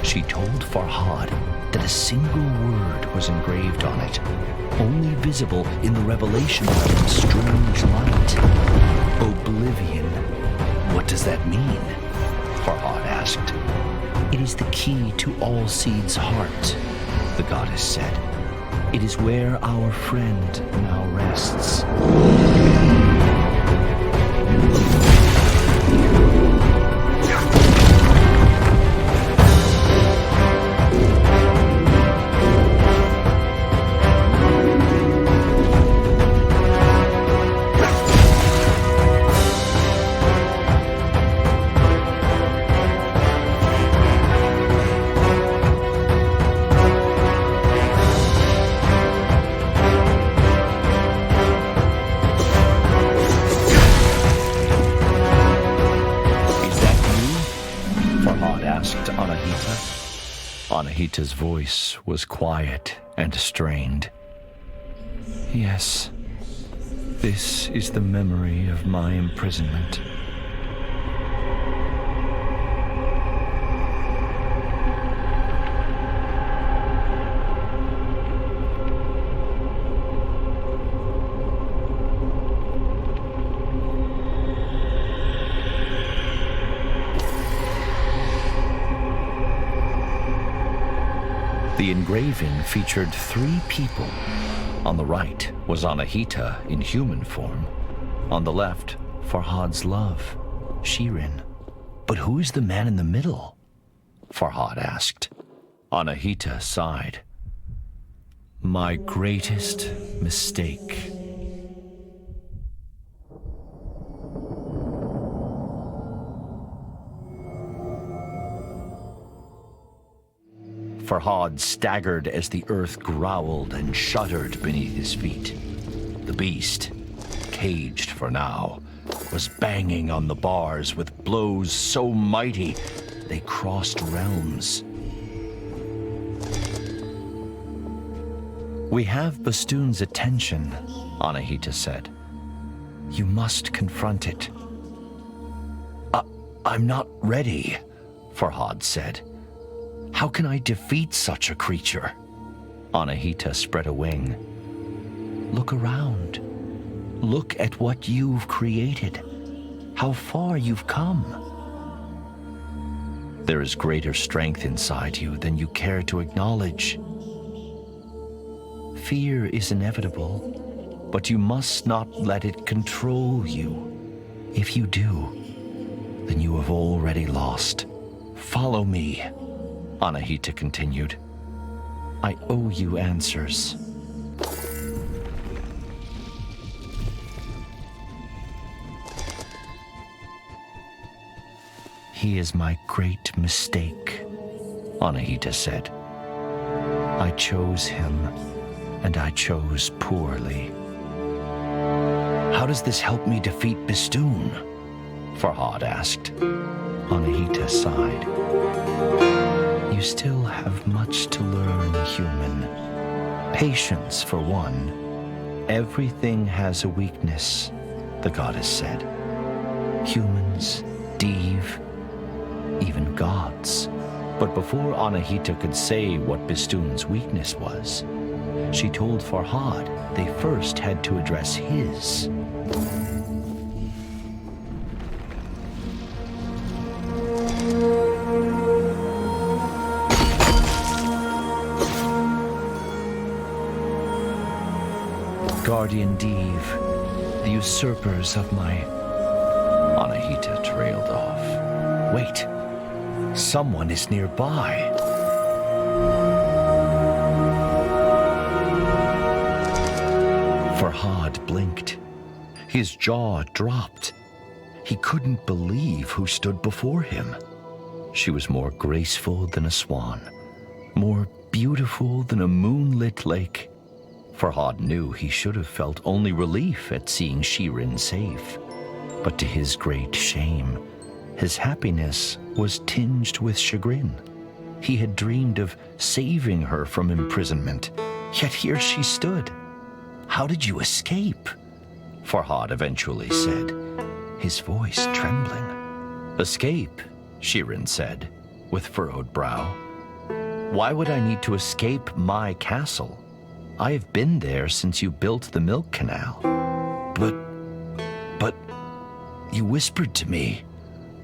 Speaker 2: She told Farhad that a single word was engraved on it, only visible in the revelation of a strange light. Oblivion. What does that mean? Farhad asked. It is the key to Alseid's heart, the goddess said. It is where our friend now rests. Anahita's voice was quiet and strained. Yes, this is the memory of my imprisonment. The engraving featured 3 people. On the right was Anahita in human form. On the left, Farhad's love, Shirin. But who's the man in the middle? Farhad asked. Anahita sighed. My greatest mistake. Farhad staggered as the earth growled and shuddered beneath his feet. The beast, caged for now, was banging on the bars with blows so mighty they crossed realms. We have Bistun's attention, Anahita said. You must confront it. I'm not ready, Farhad said. How can I defeat such a creature? Anahita spread a wing. Look around. Look at what you've created. How far you've come. There is greater strength inside you than you care to acknowledge. Fear is inevitable, but you must not let it control you. If you do, then you have already lost. Follow me, Anahita continued. I owe you answers. He is my great mistake, Anahita said. I chose him, and I chose poorly. How does this help me defeat Bistun? Farhad asked. Anahita sighed. You still have much to learn, human. Patience, for one. Everything has a weakness, the goddess said. Humans, Div, even gods. But before Anahita could say what Bistun's weakness was, she told Farhad they first had to address his. Guardian Div, the usurpers of my... Anahita trailed off. Wait, someone is nearby. Farhad blinked. His jaw dropped. He couldn't believe who stood before him. She was more graceful than a swan, more beautiful than a moonlit lake. Farhad knew he should have felt only relief at seeing Shirin safe. But to his great shame, his happiness was tinged with chagrin. He had dreamed of saving her from imprisonment, yet here she stood. How did you escape? Farhad eventually said, his voice trembling. Escape, Shirin said, with furrowed brow. Why would I need to escape my castle? I have been there since you built the milk canal. But, you whispered to me,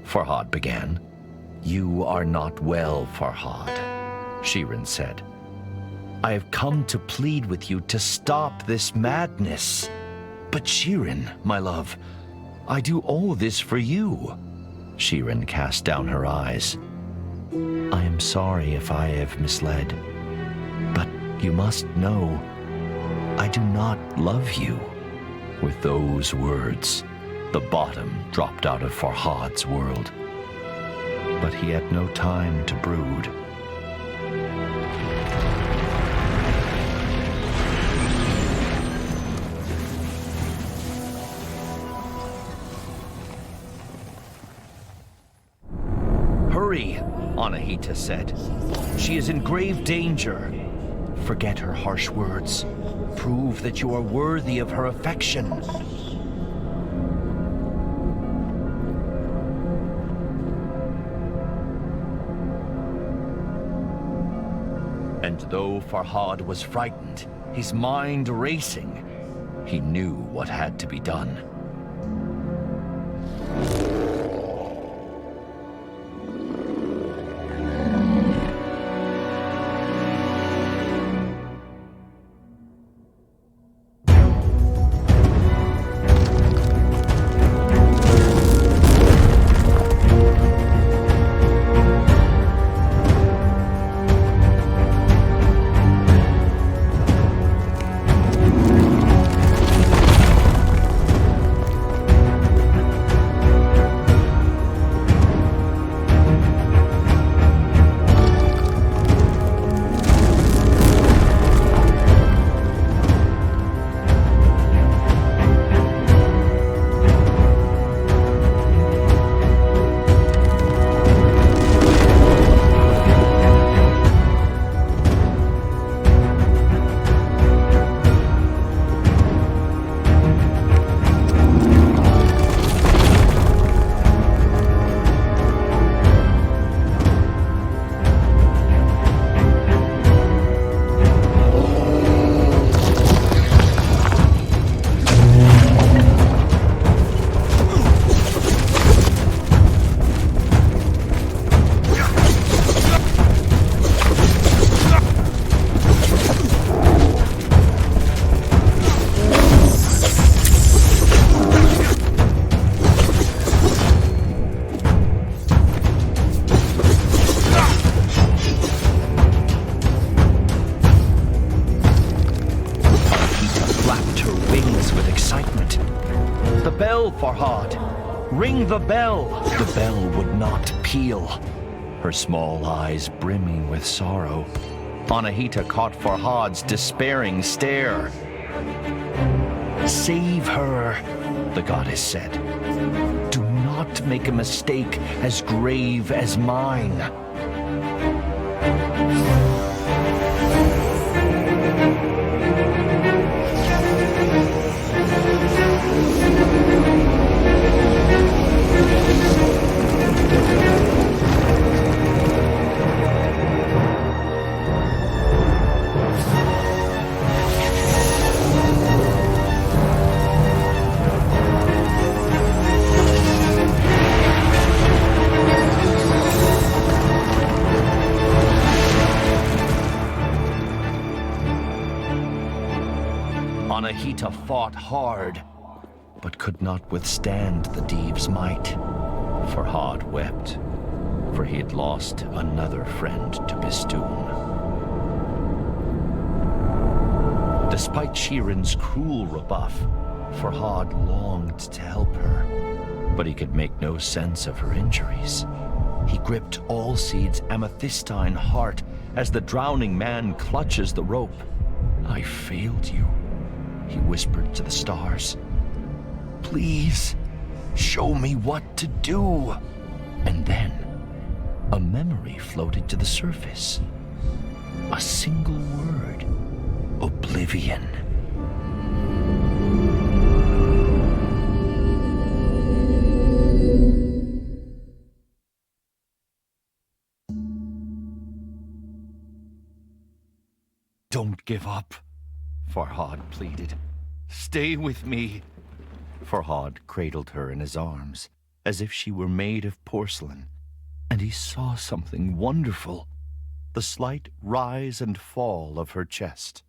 Speaker 2: Farhad began. You are not well, Farhad, Shirin said. I have come to plead with you to stop this madness. But Shirin, my love, I do all this for you. Shirin cast down her eyes. I am sorry if I have misled, but you must know, I do not love you. With those words, the bottom dropped out of Farhad's world. But he had no time to brood. Hurry, Anahita said. She is in grave danger. Forget her harsh words. Prove that you are worthy of her affection. And though Farhad was frightened, his mind racing, he knew what had to be done. Ring the bell! The bell would not peal, her small eyes brimming with sorrow. Anahita caught Farhad's despairing stare. Save her, the goddess said. Do not make a mistake as grave as mine. Anahita fought hard, but could not withstand the Diev's might. Farhad wept, for he had lost another friend to Bistun. Despite Shirin's cruel rebuff, Farhad longed to help her, but he could make no sense of her injuries. He gripped Allseed's amethystine heart as the drowning man clutches the rope. I failed you, he whispered to the stars. Please, show me what to do. And then, a memory floated to the surface. A single word, Oblivion. Don't give up, Farhad pleaded. Stay with me. Farhad cradled her in his arms, as if she were made of porcelain, and he saw something wonderful, the slight rise and fall of her chest.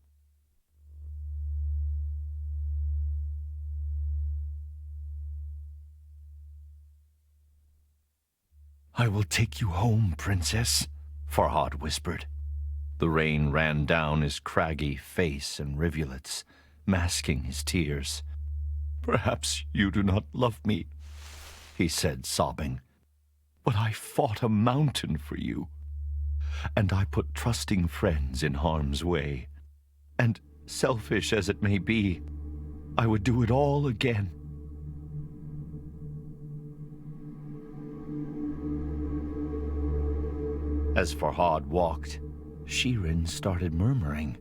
Speaker 2: I will take you home, princess, Farhad whispered. The rain ran down his craggy face and rivulets, masking his tears. Perhaps you do not love me, he said, sobbing. But I fought a mountain for you, and I put trusting friends in harm's way. And selfish as it may be, I would do it all again. As Farhad walked, Shirin started murmuring.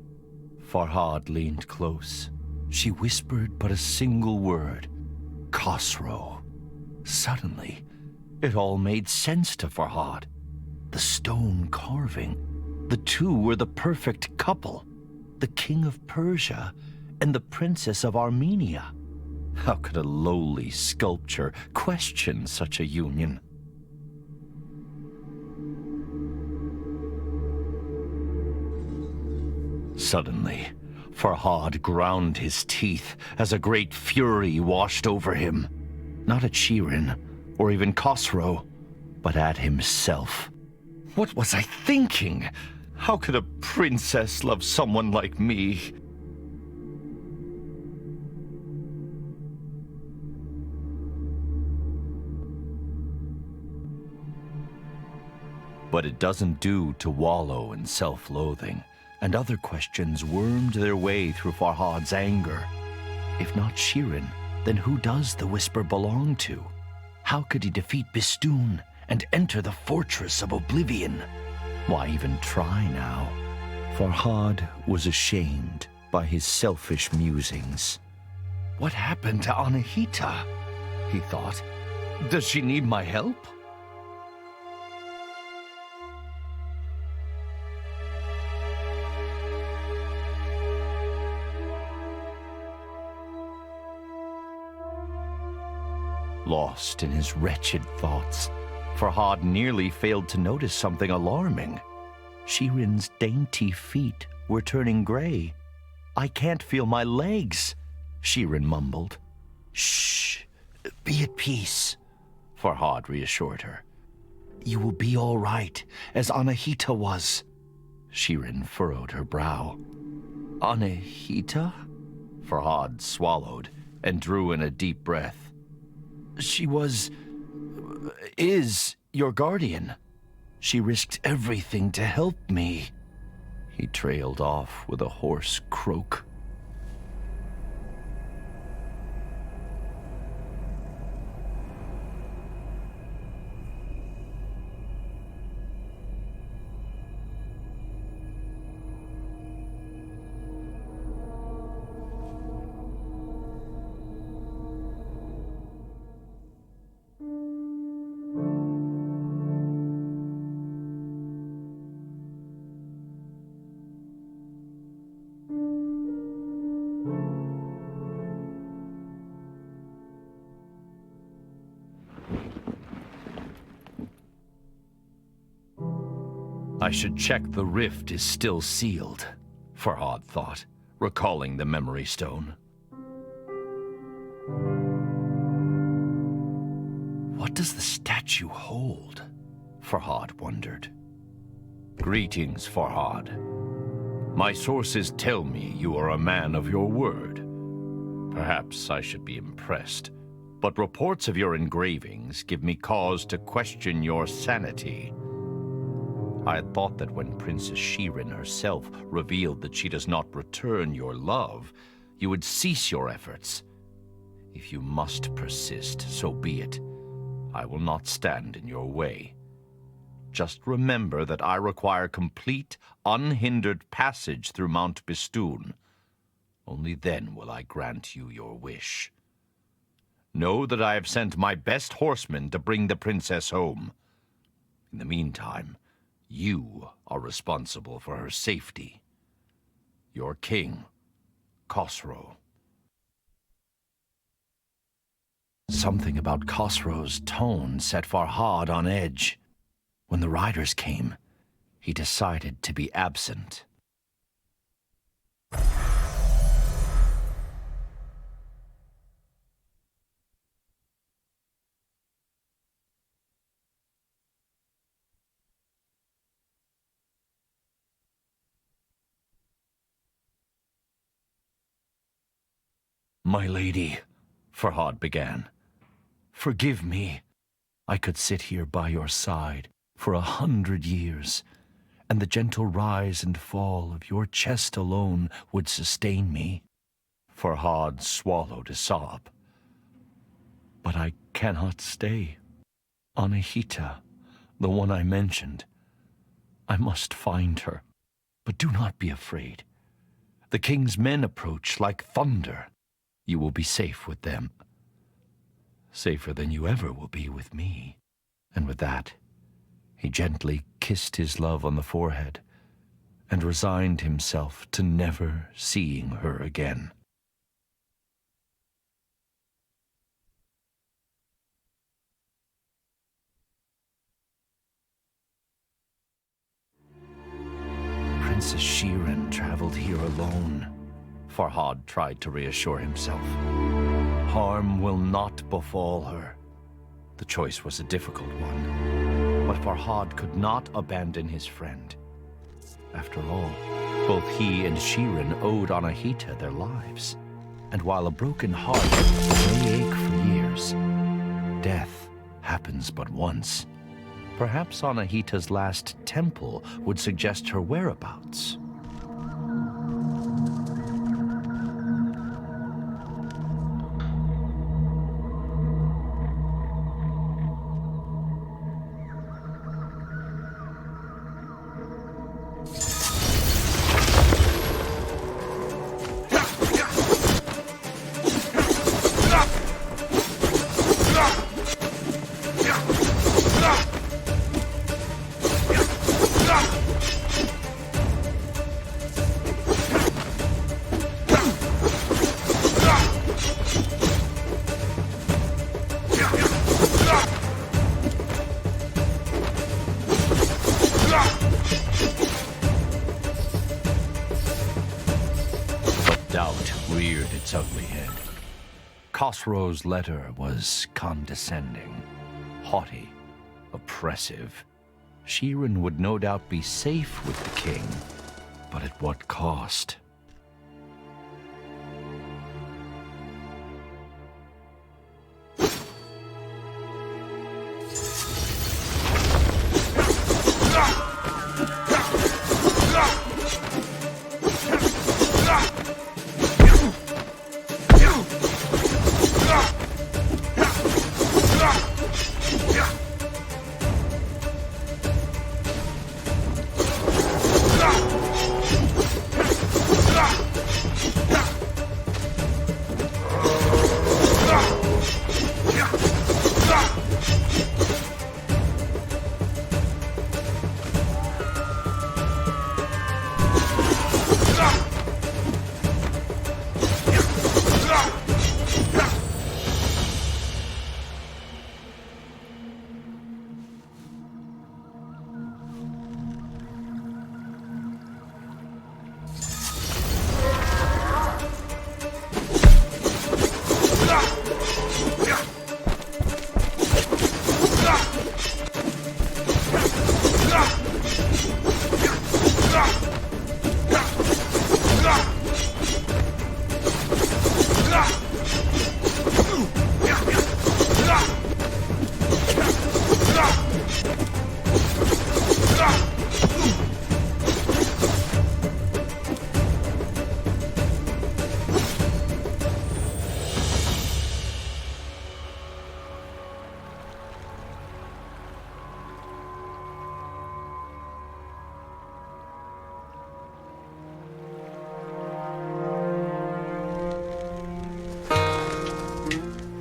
Speaker 2: Farhad leaned close. She whispered but a single word, Khosrow. Suddenly, it all made sense to Farhad. The stone carving. The two were the perfect couple. The king of Persia and the princess of Armenia. How could a lowly sculpture question such a union? Suddenly, Farhad ground his teeth as a great fury washed over him. Not at Shirin, or even Khosrow, but at himself. What was I thinking? How could a princess love someone like me? But it doesn't do to wallow in self-loathing, and other questions wormed their way through Farhad's anger. If not Shirin, then who does the whisper belong to? How could he defeat Bistun and enter the fortress of Oblivion? Why even try now? Farhad was ashamed by his selfish musings. What happened to Anahita? He thought. Does she need my help? Lost in his wretched thoughts, Farhad nearly failed to notice something alarming. Shirin's dainty feet were turning gray. I can't feel my legs, Shirin mumbled. Shh, be at peace, Farhad reassured her. You will be all right, as Anahita was. Shirin furrowed her brow. Anahita? Farhad swallowed and drew in a deep breath. She is your guardian. She risked everything to help me. He trailed off with a hoarse croak. I should check the rift is still sealed, Farhad thought, recalling the memory stone. What does the statue hold? Farhad wondered. Greetings, Farhad. My sources tell me you are a man of your word. Perhaps I should be impressed, but reports of your engravings give me cause to question your sanity. I had thought that when Princess Shirin herself revealed that she does not return your love, you would cease your efforts. If you must persist, so be it. I will not stand in your way. Just remember that I require complete, unhindered passage through Mount Bistun. Only then will I grant you your wish. Know that I have sent my best horsemen to bring the princess home. In the meantime, you are responsible for her safety. Your king, Khosrow. Something about Khosrow's tone set Farhad on edge. When the riders came, he decided to be absent. My lady, Farhad began, forgive me. I could sit here by your side for 100 years, and the gentle rise and fall of your chest alone would sustain me. Farhad swallowed a sob. But I cannot stay. Anahita, the one I mentioned. I must find her, but do not be afraid. The king's men approach like thunder. You will be safe with them. Safer than you ever will be with me. And with that, he gently kissed his love on the forehead and resigned himself to never seeing her again. Princess Shirin traveled here alone. Farhad tried to reassure himself. Harm will not befall her. The choice was a difficult one, but Farhad could not abandon his friend. After all, both he and Shirin owed Anahita their lives, and while a broken heart may ache for years, death happens but once. Perhaps Anahita's last temple would suggest her whereabouts. Doubt reared its ugly head. Khosrow's letter was condescending, haughty, oppressive. Shirin would no doubt be safe with the king, but at what cost?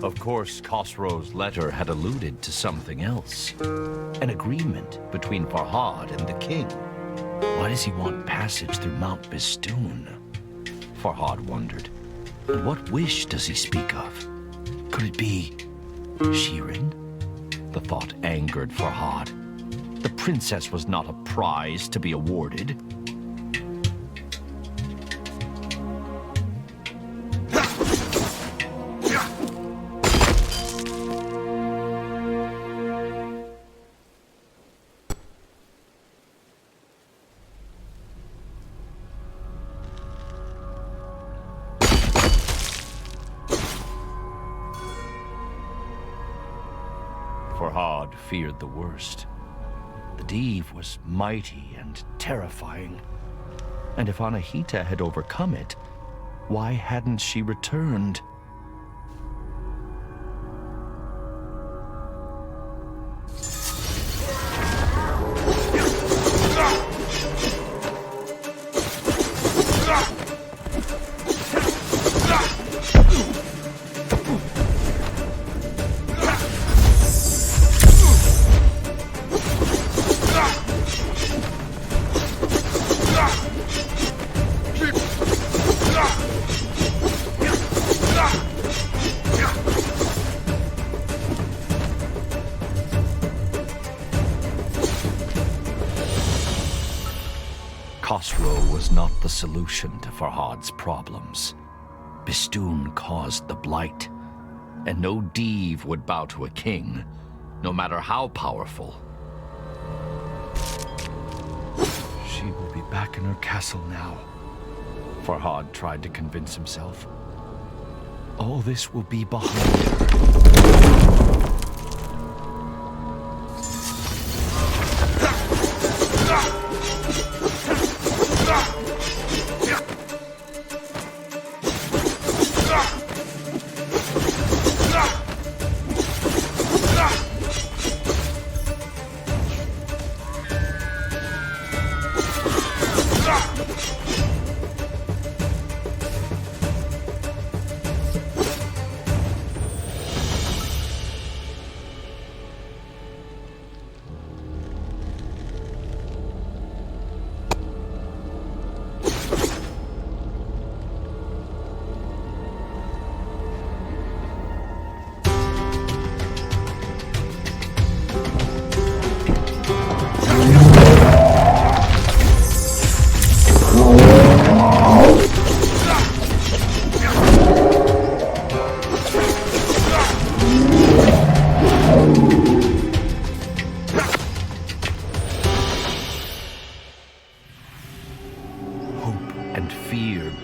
Speaker 2: Of course, Khosrow's letter had alluded to something else. An agreement between Farhad and the king. Why does he want passage through Mount Bistun? Farhad wondered. And what wish does he speak of? Could it be Shirin? The thought angered Farhad. The princess was not a prize to be awarded. Farhad feared the worst. The Div was mighty and terrifying. And if Anahita had overcome it, why hadn't she returned? Khosrow was not the solution to Farhad's problems. Bistun caused the blight, and no Div would bow to a king, no matter how powerful. She will be back in her castle now, Farhad tried to convince himself. All this will be behind her.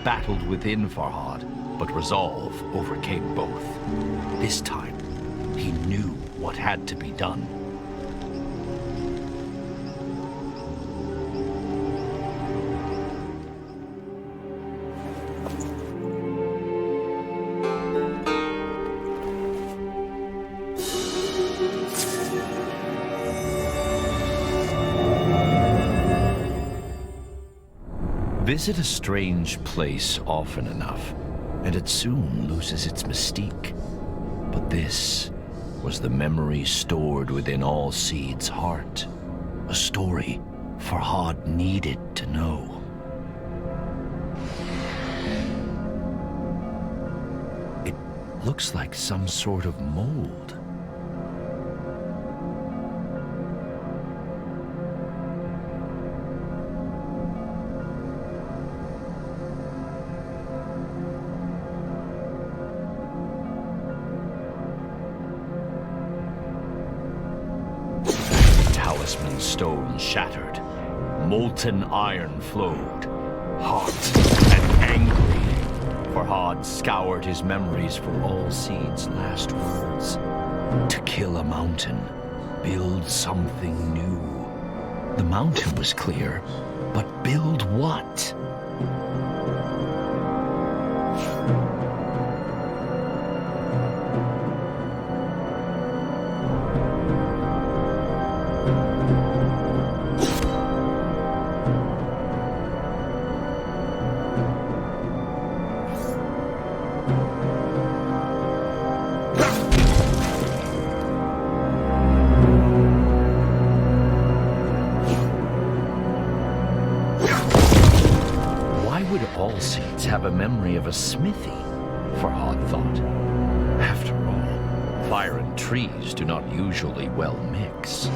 Speaker 2: Battled within Farhad, but resolve overcame both. This time, he knew what had to be done. Visit a strange place often enough, and it soon loses its mystique. But this was the memory stored within all Seed's heart. A story Farhad needed to know. It looks like some sort of mold. Stone shattered, molten iron flowed, hot and angry. Farhad scoured his memories for all Seed's last words. To kill a mountain, build something new. The mountain was clear, but build what? have a memory of a smithy, Farhad thought. After all, fire and trees do not usually well mix.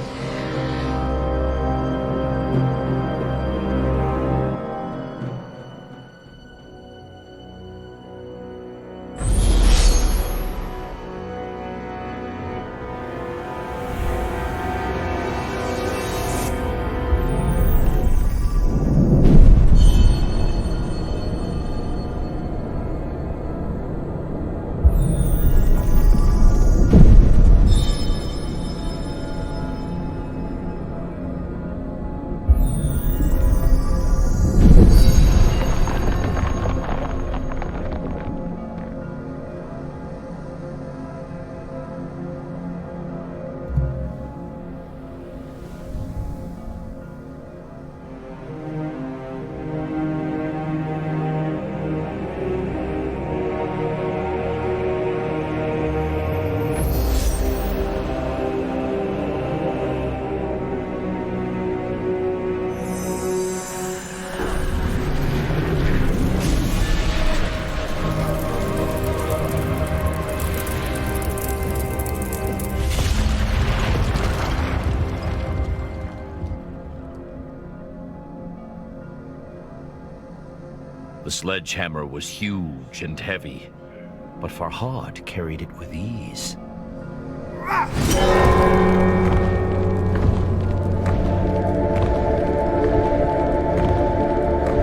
Speaker 2: The sledgehammer was huge and heavy, but Farhad carried it with ease.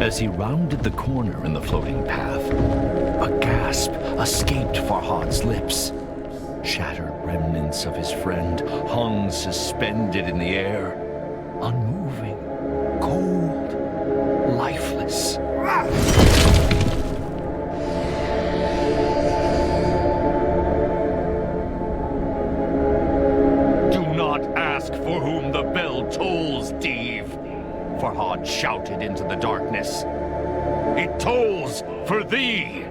Speaker 2: As he rounded the corner in the floating path, a gasp escaped Farhad's lips. Shattered remnants of his friend hung suspended in the air, unmoving, cold, lifeless. Do not ask for whom the bell tolls, Dave, Farhad shouted into the darkness. It tolls for thee!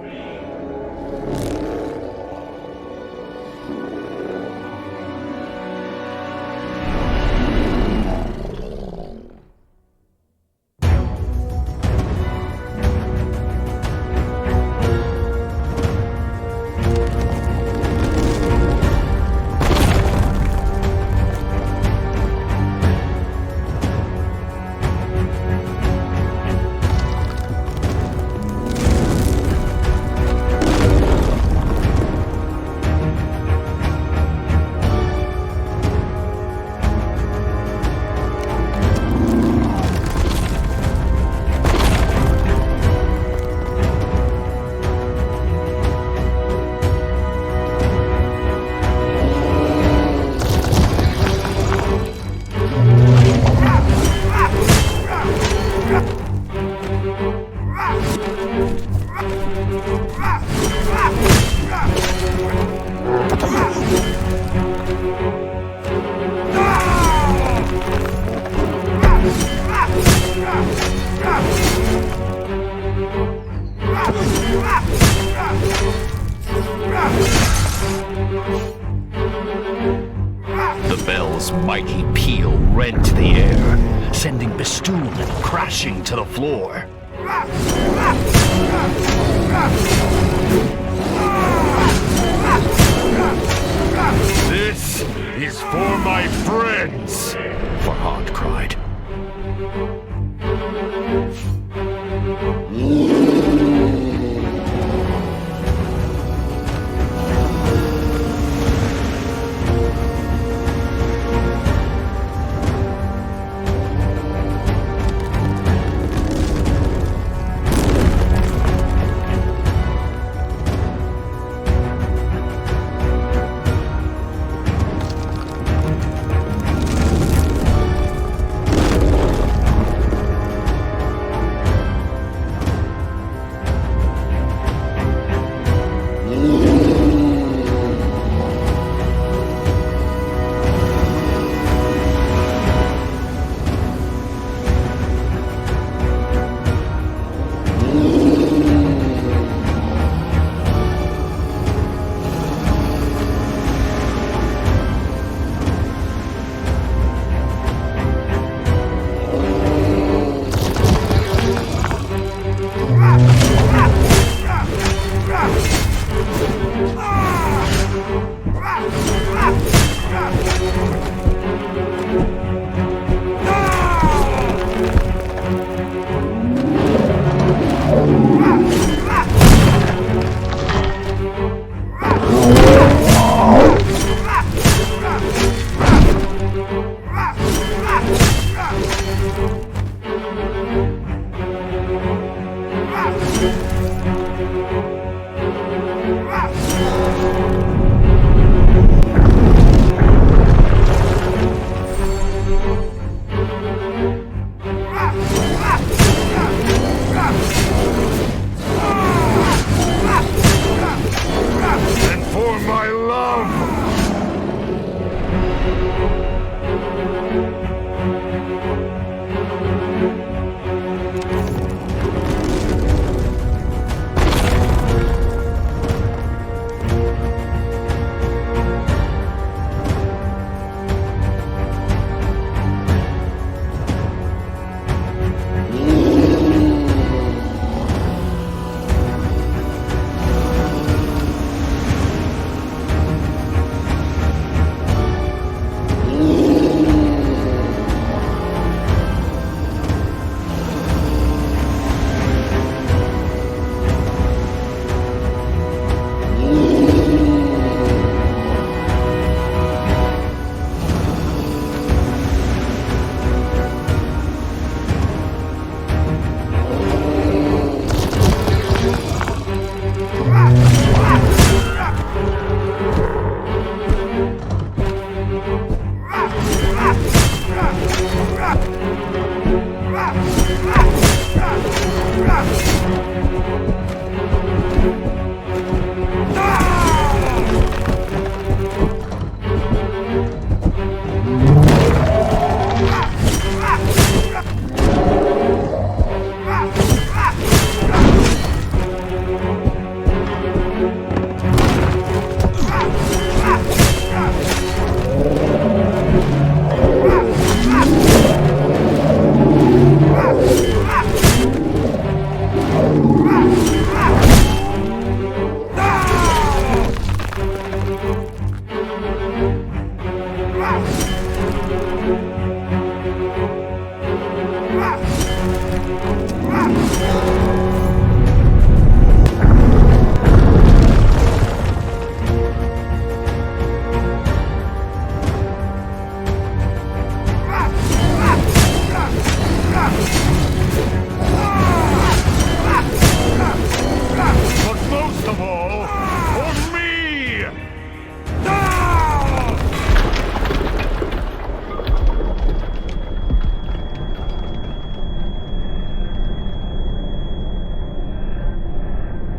Speaker 2: The bell's mighty peal rent the air, sending Bistun crashing to the floor. This is for my friends, Farhad cried.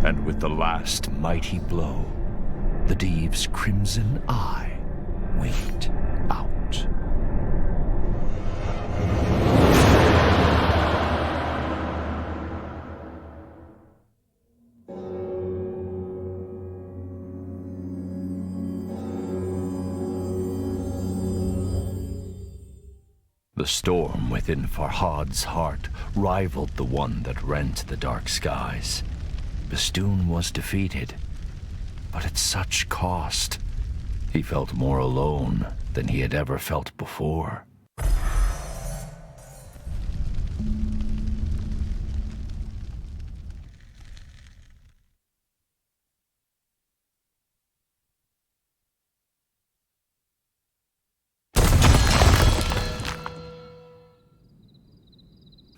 Speaker 2: And with the last mighty blow, the Deve's crimson eye winked out. The storm within Farhad's heart rivaled the one that rent the dark skies. Bistun was defeated, but at such cost. He felt more alone than he had ever felt before.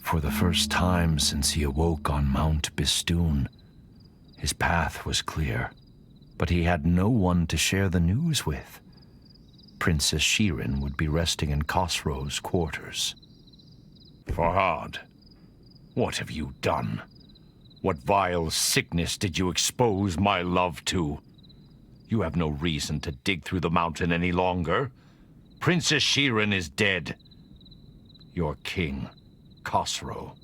Speaker 2: For the first time since he awoke on Mount Bistun, his path was clear, but he had no one to share the news with. Princess Shirin would be resting in Khosrow's quarters.
Speaker 4: Farhad, what have you done? What vile sickness did you expose my love to? You have no reason to dig through the mountain any longer. Princess Shirin is dead. Your king, Khosrow.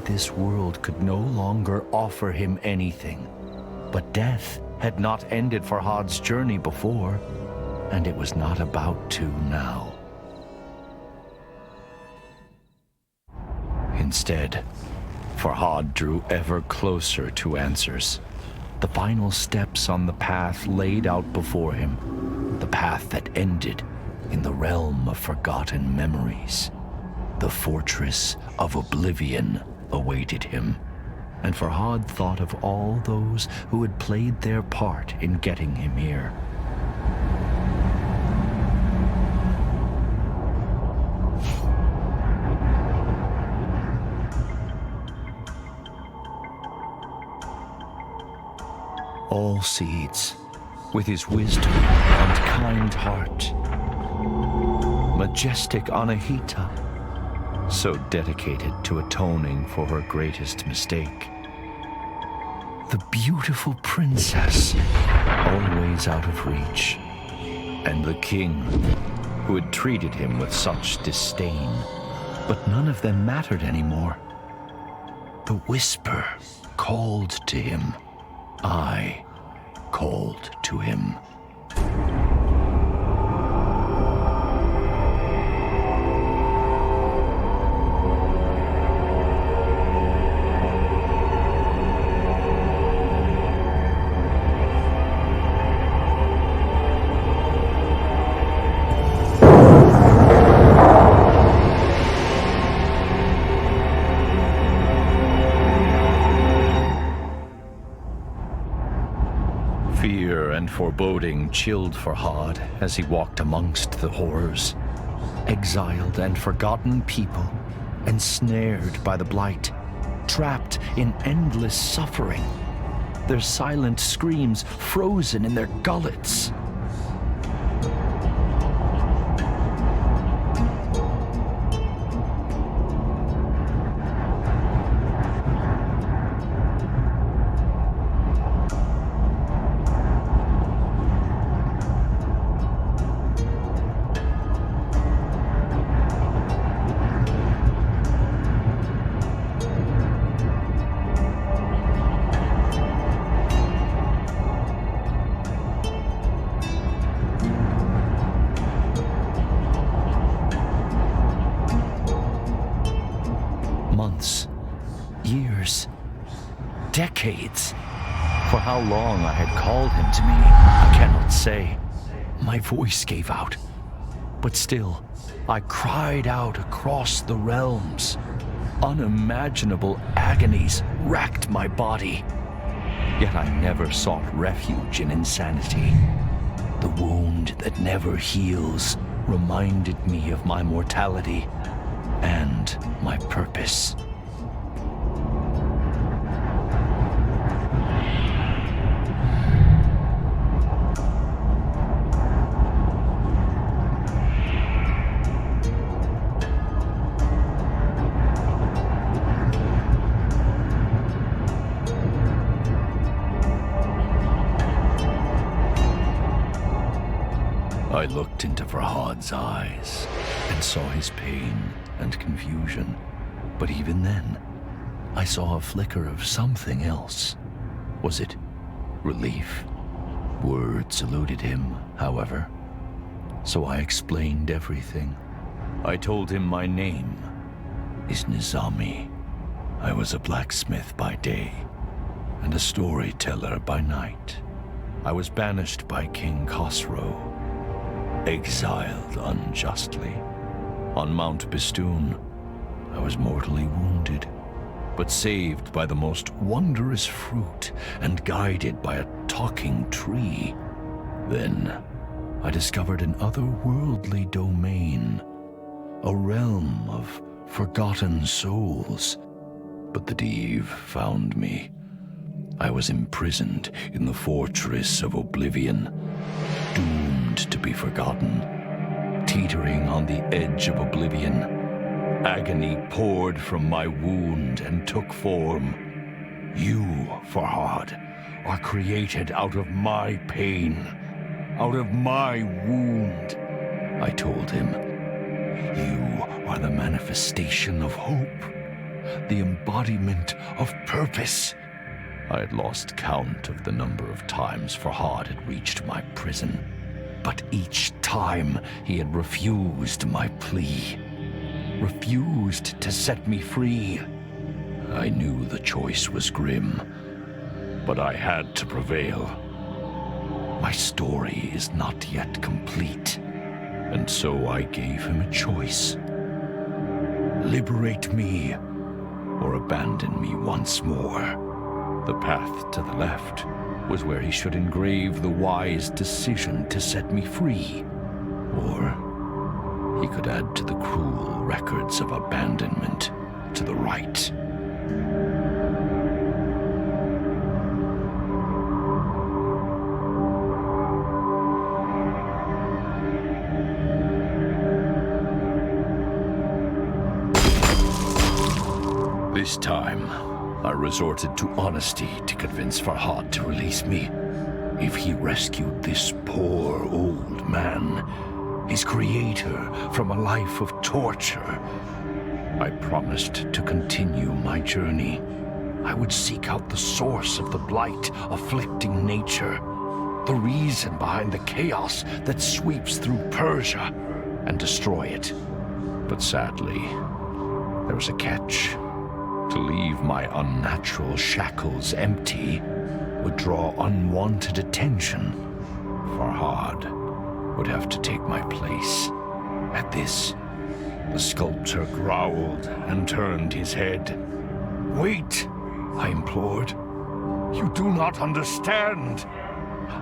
Speaker 2: This world could no longer offer him anything. But death had not ended Farhad's journey before, and it was not about to now. Instead, Farhad drew ever closer to answers. The final steps on the path laid out before him, the path that ended in the realm of forgotten memories. The fortress of Oblivion awaited him, and Farhad thought of all those who had played their part in getting him here. All seeds, with his wisdom and kind heart. Majestic Anahita, so dedicated to atoning for her greatest mistake. The beautiful princess, always out of reach. And the king, who had treated him with such disdain. But none of them mattered anymore. The whisper called to him. I called to him. Fear and foreboding chilled Farhad as he walked amongst the horrors. Exiled and forgotten people, ensnared by the blight, trapped in endless suffering, their silent screams frozen in their gullets. months, years, decades. For how long I had called him to me, I cannot say. My voice gave out, but still, I cried out across the realms. Unimaginable agonies racked my body. Yet I never sought refuge in insanity. The wound that never heals reminded me of my mortality and my purpose. I looked into Farhad's eyes and saw his pain and confusion. But even then, I saw a flicker of something else. Was it relief? Words eluded him, however. So I explained everything. I told him my name is Nizami. I was a blacksmith by day and a storyteller by night. I was banished by King Khosrow, exiled unjustly. On Mount Bistun, I was mortally wounded, but saved by the most wondrous fruit and guided by a talking tree. Then, I discovered an otherworldly domain, a realm of forgotten souls. But the Div found me. I was imprisoned in the fortress of Oblivion, doomed to be forgotten, teetering on the edge of oblivion. Agony poured from my wound and took form. You, Farhad, are created out of my pain, out of my wound. I told him, you are the manifestation of hope, the embodiment of purpose. I had lost count of the number of times Farhad had reached my prison, but each time he had refused my plea, refused to set me free. I knew the choice was grim, but I had to prevail. My story is not yet complete, and so I gave him a choice. Liberate me, or abandon me once more. The path to the left was where he should engrave the wise decision to set me free. Or he could add to the cruel records of abandonment to the right. This time, I resorted to honesty to convince Farhad to release me. If he rescued this poor old man, his creator, from a life of torture, I promised to continue my journey. I would seek out the source of the blight afflicting nature, the reason behind the chaos that sweeps through Persia, and destroy it. But sadly, there was a catch. To leave my unnatural shackles empty would draw unwanted attention. Farhad would have to take my place. At this, the sculptor growled and turned his head. "Wait," I implored. "You do not understand."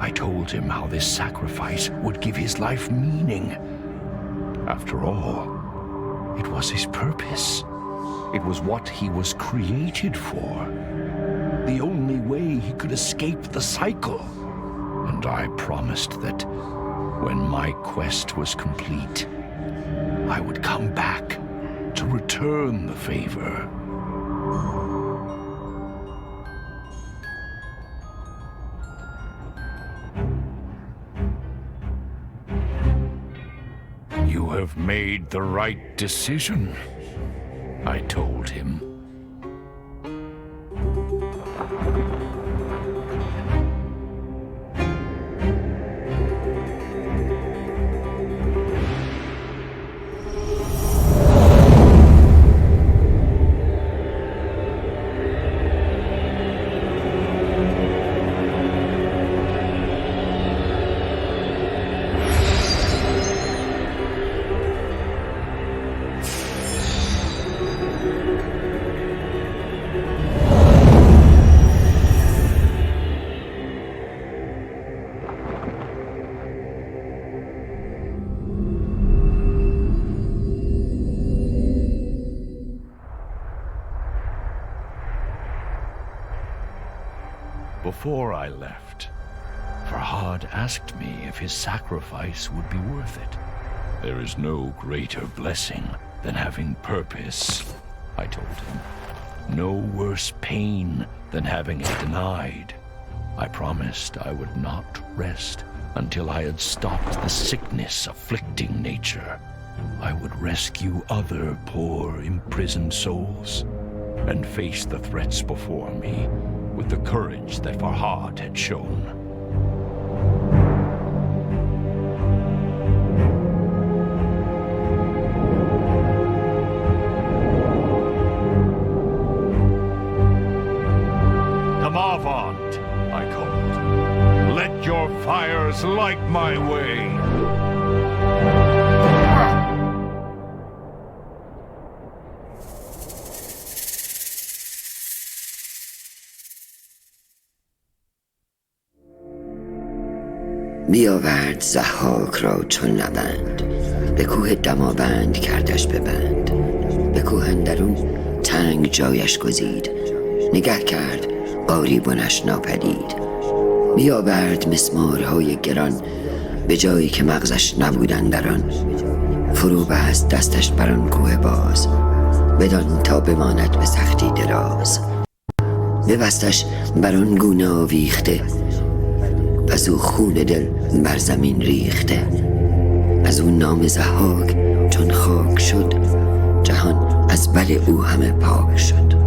Speaker 2: I told him how this sacrifice would give his life meaning. After all, it was his purpose. It was what he was created for. The only way he could escape the cycle. And I promised that when my quest was complete, I would come back to return the favor. You have made the right decision, I told him. Before I left, Farhad asked me if his sacrifice would be worth it. There is no greater blessing than having purpose, I told him. No worse pain than having it denied. I promised I would not rest until I had stopped the sickness afflicting nature. I would rescue other poor, imprisoned souls and face the threats before me with the courage that Farhad had shown. Damavand, I called. Let your fires light my way.
Speaker 1: بیاورد ضحاک را چون نبند، به کوه دماوند کردش ببند. به کوه اندرون تنگ جایش گزید، نگه کرد قاریبانش ناپدید. بیاورد مسمارهای گران، به جایی که مغزش نبودن در آن. فرو بست دستش بر آن کوه باز، بدان تا بماند به سختی دراز. ببستش بر آن گونه آویخته، از او خون دل بر زمین ریخته. از او نام ضحاک چون خاک شد، جهان از بد او همه پاک شد.